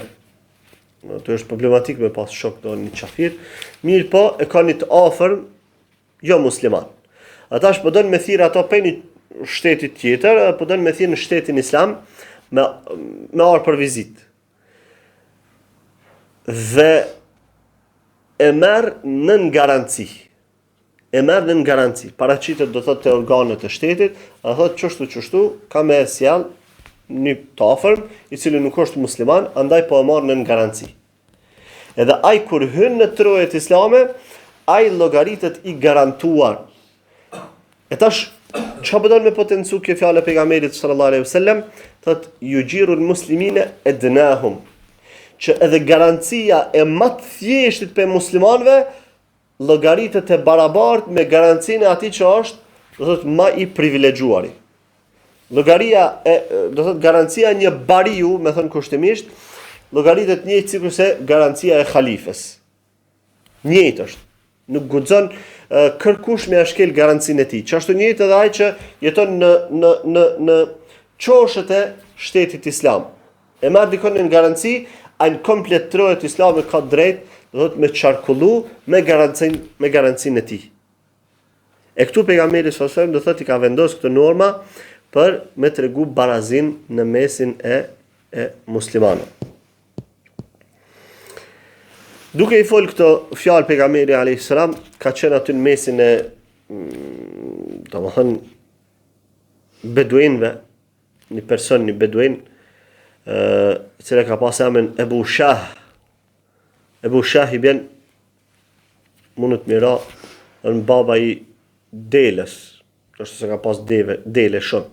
ato është problematik me pas shok do një qafir, mirë po e ka një të afërm jo musliman. Ata po don me thirr ato pe një shtetit tjetër, po don me thirr në shtetin islam me ardh për vizitë. Dhe e merr nën garanci. Paraqitet do thotë te organet e shtetit, a thotë çështu, ka me sjell një të afërm, I cili nuk është musliman, andaj po e marr nën garanci. Edhe ai kur hyn në trojet islame, ai llogaritet I garantuar. E tash çfarë bëdon me potencu kjo fjalë e pejgamberit sallallahu alaihi wasallam, thotë yujiru al-muslimina adnahum. Që edhe garancia e më të thjeshtit për muslimanëve llogaritet e barabartë me garancinë e atij që është, do thotë më I privilegjuari. Llogaria do thotë garancia e një bariu, me thënë kushtimisht, llogaritet njëjtë sikurse garancia e halifes. Njëjtë është. Nuk guxon kërkush me ashkel garancinë e tij. Çashtu njëjtë edhe ai që jeton në çoshët e shtetit islam. E marr dikon në garanci, ai në komplet trojet islame ka drejt, do thotë me çarkullu me garancinë e tij. E këtu pejgamberi sallallahu alajhi wasallam do thotë I ka vendosur këtë norma për me tregu barazin në mesin e muslimanëve. Duke I fol këto fjalë pejgamberi alayhis salam ka qenë aty në mesin e domethënë beduinëve, një person, një beduin, cila ka pas emrin Ebu Shah. Ebu Shah I bjen mundet mira në baba I delës, është se ka pas dele shumë.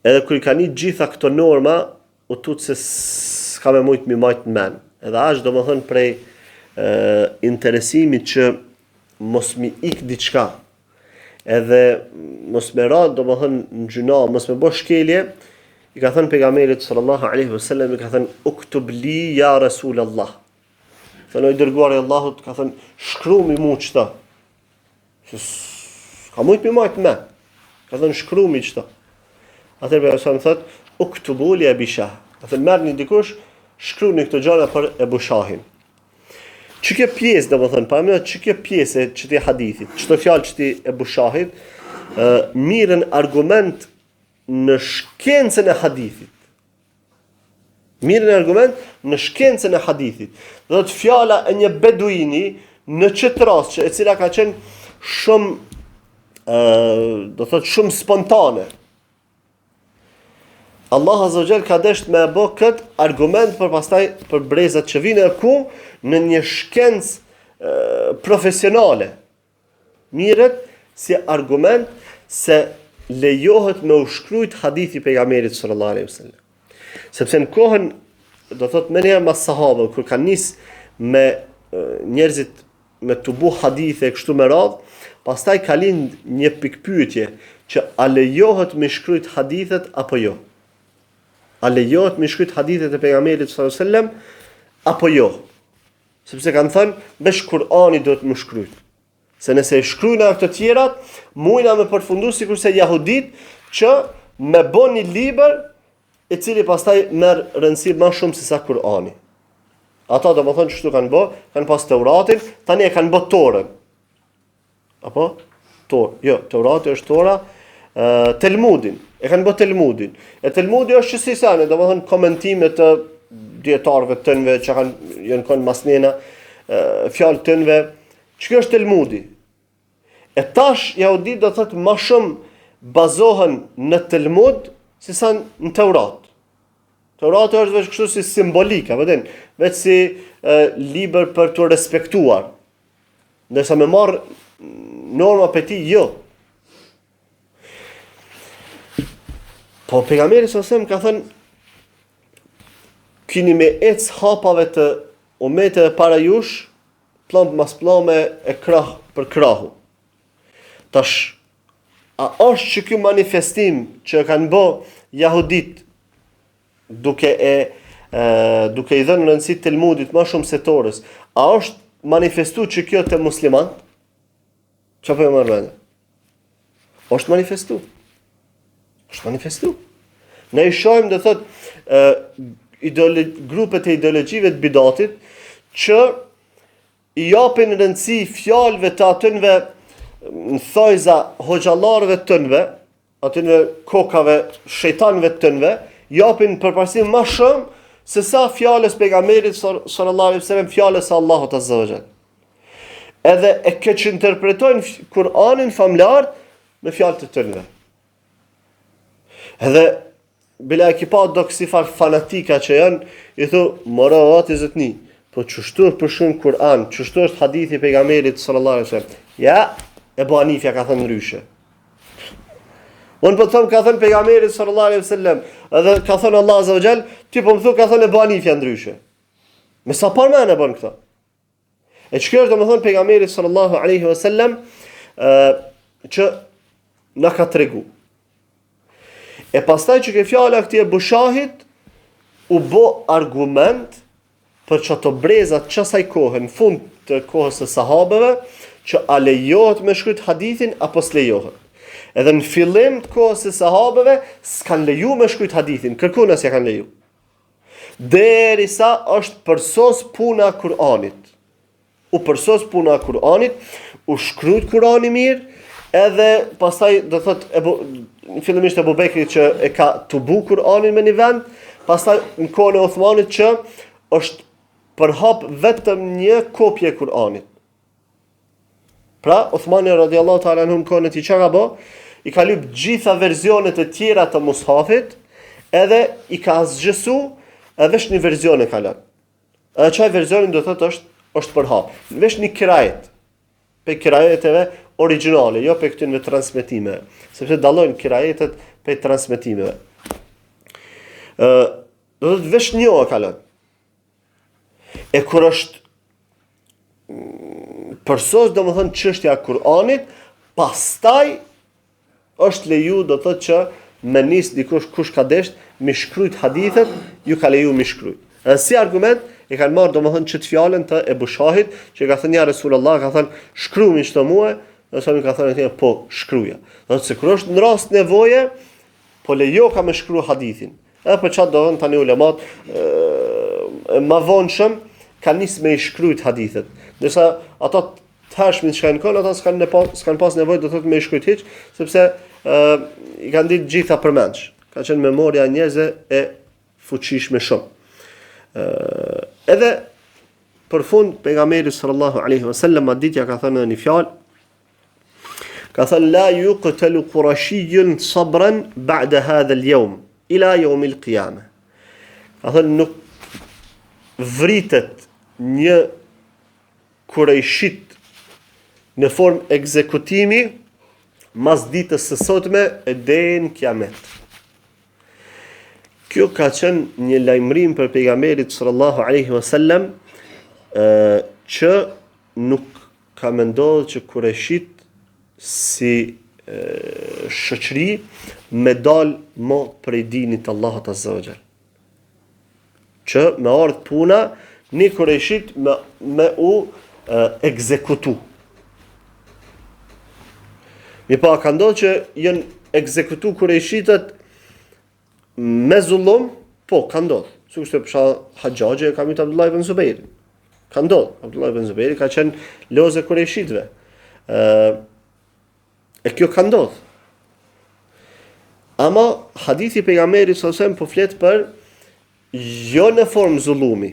Edhe kur I ka një gjitha këto norma, u tut se s'ka me mujt mi majt në men. Edhe ashtë do më thënë prej interesimit që mos mi ik diçka. edhe mos me ra, domethënë në gjuna, mos me bësh shkelje, i ka thënë pejgamberit sallallahu alaihi wasallam, i ka thënë uktub li ya Rasulullah. Thënë i dërguari i Allahut, ka thënë shkrumi mu çta. Ka mujt me majt me. Ka thënë shkrumi çta. Atëherë pejgamberi thotë uktubu li Abi Shah. Ka thënë merrni dikush, shkruani këto gjëra për Ebu Shahin. Çka pjesë domethënë, pa më çka pjesë çti hadithit, çto fjalë çti Ebu Shahit, mirën argument në shkencën e hadithit. Mirën argument në shkencën e hadithit. Do të fjala e një beduini në çet rast që e cila ka qenë shumë do thotë shumë spontane. Allah Azza wa Jall ka dashur me bë kët argument për pastaj për brezat që vinë ku në një shkencë profesionale. Mirët si argument se lejohet me u shkrujt hadithi pejgamberit sallallahu alaihi wasallam. Sepse në kohën do thot më herë mas sahabëve kur kanë nis me njerëzit me të bu hadithe kështu me radh, pastaj ka lind një pikpyetje që a lejohet me shkrujt hadithet apo jo? A lejohet me shkrujt hadithet e pejgamberit sallallahu alaihi wasallam apo jo? Sepse kanë thënë veç Kur'ani do të më shkrujt. Se nëse e shkrujna këto tjerat, mujna me përfundu sikurse jahudit që me bën një libër i cili pastaj merr rëndësi më shumë se sa Kur'ani. Ata do të thonë çështu kanë bë, kanë pas Teuratin, tani e kanë bë Torën. Apo? Jo, Teurati është Tora, Talmudin. E kanë bë Talmudin. E Talmudi është si sa, do të thonë komentime të dietarëve tënve që janë kanë masnena, fjalë tënve. Ç'ka është Talmudi? E tash jahudit do thotë më shumë bazohen në Talmud se sa në Teurat. Teurati është vetë kështu si simbolik, apo den, vetë si libër për të respektuar. Ndërsa me marr norma për ti, jo. Po pejgamberi sallallahu ka thënë keni me ec hapave të umeteve para jush, plomb mas plome e krah për krahu. Tash, a është që ky manifestim që kanë bë jahudit duke i dhënë rëndësi Talmudit më shumë se Torës, a është manifestu që kjo të musliman? Çfarë po e marrë? Është manifestu. Është manifestu. Ne i shohim do thotë grupet e ideologjive të bidatit që i japin rëndësi fjalëve të atënve në thojza hoxhallarëve tënve, atënve kokave, shejtanëve tënve, japin përparësi më shumë se sa fjalës pejgamberit sallallahu alaihi wasallam, fjalës së Allahut azza wa jall. Edhe e keq interpretojnë Kur'anin famlar me fjalë të tënve. Edhe bila e kipa do kësi far fanatika që janë, i thu, mora ati zëtni, po qështu është përshun Kur'an, qështu është hadithi pejgamberit sallallahu alaihi wasallam. Ja, Ebu Hanifja ka thënë ndryshe. Unë po të thëmë ka thënë pejgamberit sallallahu alaihi wasallam, edhe ka thënë Allah azza wa jall, ti po më thu ka thënë Ebu Hanifja ndryshe. Me sa parë e bën këto. E çka është domethënë pejgamberi sallallahu alaihi wasallam që na ka tregu. E pastaj që ke fjala këtij Ebu Shahit u bë argument për çato brezat çasaj kohë në fund të kohës së sahabeve që a lejohet me shkruajt hadithin apo s'lejohet. Edhe në fillim të kohës së sahabeve s'kan leju me shkruajt hadithin, kërkon as ja kanë leju. Derisa është përsos puna e Kur'anit. U përsos puna e Kur'anit, u shkruajt Kur'ani mirë, edhe pastaj do thotë fillimisht Abu Bekri që e ka tubu Kur'anin me një vend, pastaj në kohën e Uthmanit që është përhap vetëm një kopje e Kur'anit. Pra, Uthmani radiallahu ta'ala anhu në kohën e tij çka ka bë? I ka lyp gjitha verzionet e tjera të mushafit, edhe i ka zgjesu edhe vesh një verzion e ka lënë. Edhe çaj verzionin do thotë është përhap. Vesh një kirajet. Pe kirajeteve origjinale, jo pe këtyre transmetime, sepse dallojnë kirajetet pe transmetimeve. Do thotë vesh një e ka lënë. E kur është përsos domethënë çështja e Kur'anit, Pastaj është leju, do thotë që me nis dikush kush ka desht me shkrujt hadithet, ju ka leju me shkrujt. Dhe si argument e kanë marrë domethënë çet fjalën të Ebu Shahit, që ka thënë ja Resulullah, ka thënë shkruajmë çdo muaj, dhe sa më ka thënë atje po shkruaja. Do të se kur është në rast nevoje, po lejo ka me shkruaj hadithin. Edhe për çfarë do të tani ulemat më vonshëm kanë nisë me shkruajt hadithet. Ndërsa ata tashmin që kanë ata s'kan pas nevojë do thotë me shkruajt hiç, sepse i kanë ditë gjitha përmendsh. Ka qenë memoria e njerëzve e fuqishme shumë. Edhe për fund pejgamberi sallallahu alaihi wasallam maditja ka thënë një fjalë, ka thënë la yuqtalu qurashiyyun sabran ba'da hadha al-yawm ila yawm al-qiyamah. Ka thënë nuk vritet një kurajshit në formë ekzekutimi mas ditës së sotme e deri në kiamet. Kjo ka qenë një lajmërim për pejgamberit sallallahu alaihi wasallam që nuk ka menduar që kurajshit si shoqëri me dal më prej dinit të Allahut azza wa jall. Që me ardh puna një kurajshit me u ekzekutu. Mi pa ka ndodhur që janë ekzekutu kurajshitët me zullum, po, ka ndodhur. Sikur se për Haxhaxhi e ka mit Abdullah ibn Zubairi. Ka ndodhur. Abdullah ibn Zubairi ka qenë lozë kurajshitëve. E kjo ka ndodhur. Ama hadithi pejgamberit sallallahu alajhi wasallam po flet për jo në formë zullumi.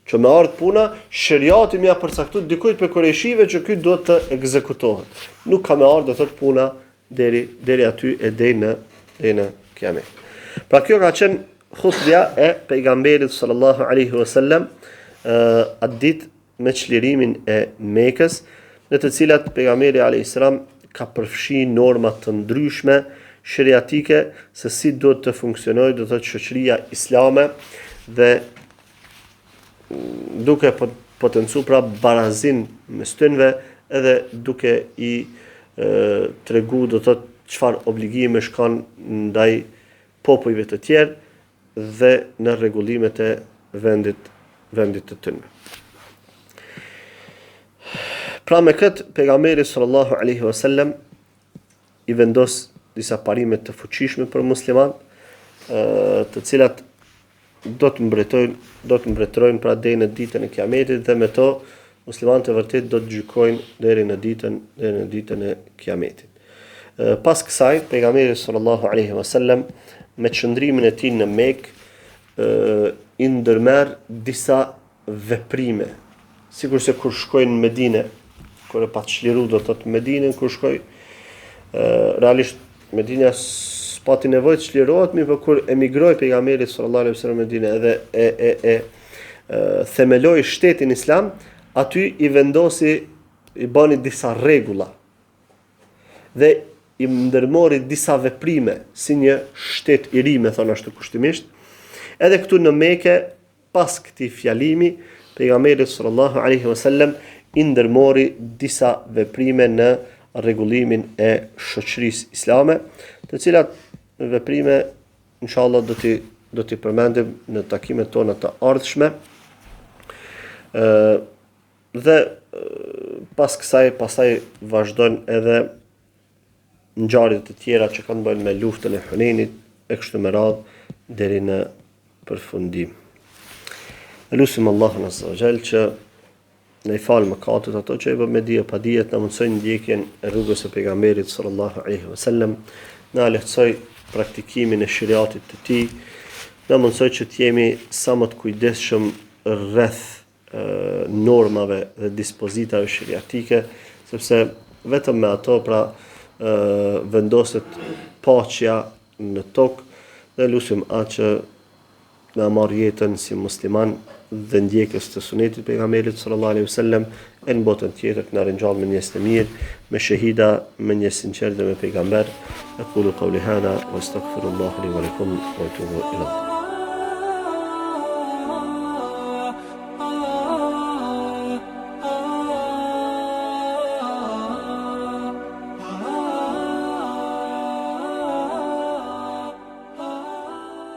Që me ardh puna, shariati më ia përcakton dikujt për kurajshive që ky duhet të ekzekutohet. Nuk ka me ardh do thot puna deri aty e deri në kiamet. Pra kjo ka qenë khutbja e pejgamberit sallallahu alaihi wasallam atë ditë me çlirimin e Mekës, në të cilat pejgamberi alayhis salam ka përfshi norma të ndryshme shariatike se si duhet të funksionojë do të thotë shoqëria islame dhe duke potencu pra barazin mes tyre edhe duke i tregu do të thotë çfarë obligime kanë ndaj popujve të tjerë dhe në rregullimet e vendit të tyre. Pra me këtë pejgamberi sallallahu alaihi wasallam i vendos disa parime të fuqishme për musliman, të cilat do të mbretërojnë pra deri në ditën e kiametit dhe me to muslimanët e vërtet do të gjykojnë deri në ditën e kiametit. Pas kësaj pejgamberi sallallahu alaihi wasallam me çndrimin e tij në Mekë i ndërmerr disa veprime, sikurse kur shkoi në Medinë, kur e pa çliru do të thotë Medinën kur shkoi, realisht Medina s'pati nevojë të çlirohet, por kur emigroi pejgamberi sallallahu alaihi wasallam në Medinë edhe themeloi shtetin islam, aty i vendosi, i bani disa rregulla dhe i ndërmori disa veprime si një shtet i ri, me thonë ashtu kushtimisht. Edhe këtu në Mekë, pas këtij fjalimi, pejgamberi sallallahu alaihi wasallam i ndërmori disa veprime në rregullimin e shoqërisë islame, të cilat veprime inshallah do t'i përmendim në takimet tona të ardhshme. Dhe pasaj vazhdon edhe ngjarje të tjera që kanë bënë me luftën e Hunenit e kështu me radhë deri në përfundim. Lutim Allahun azza wa jall që në i falë mëkatet ato që e bë me dije pa dijet, na mundsojnë ndjekjen e rrugës së pejgamberit sallallahu alaihi wasallam, na lehtësoj praktikimin e shariatit të tij, na mundsoj që të jemi sa më të kujdesshëm rreth normave dhe dispozitave shariatike, sepse vetëm me ato pra vendoset paqja në tokë dhe lutim atë që na marr jetën si musliman dhe ndjekës të sunetit pejgamberit sallallahu alaihi wasallam e në botën tjetër të na ringjall me njerëz të mirë, me shahida, me njerëz sinqert dhe me pejgamber. Aqulu qawli hadha wa astaghfirullaha li wa lakum wa atubu ilayh.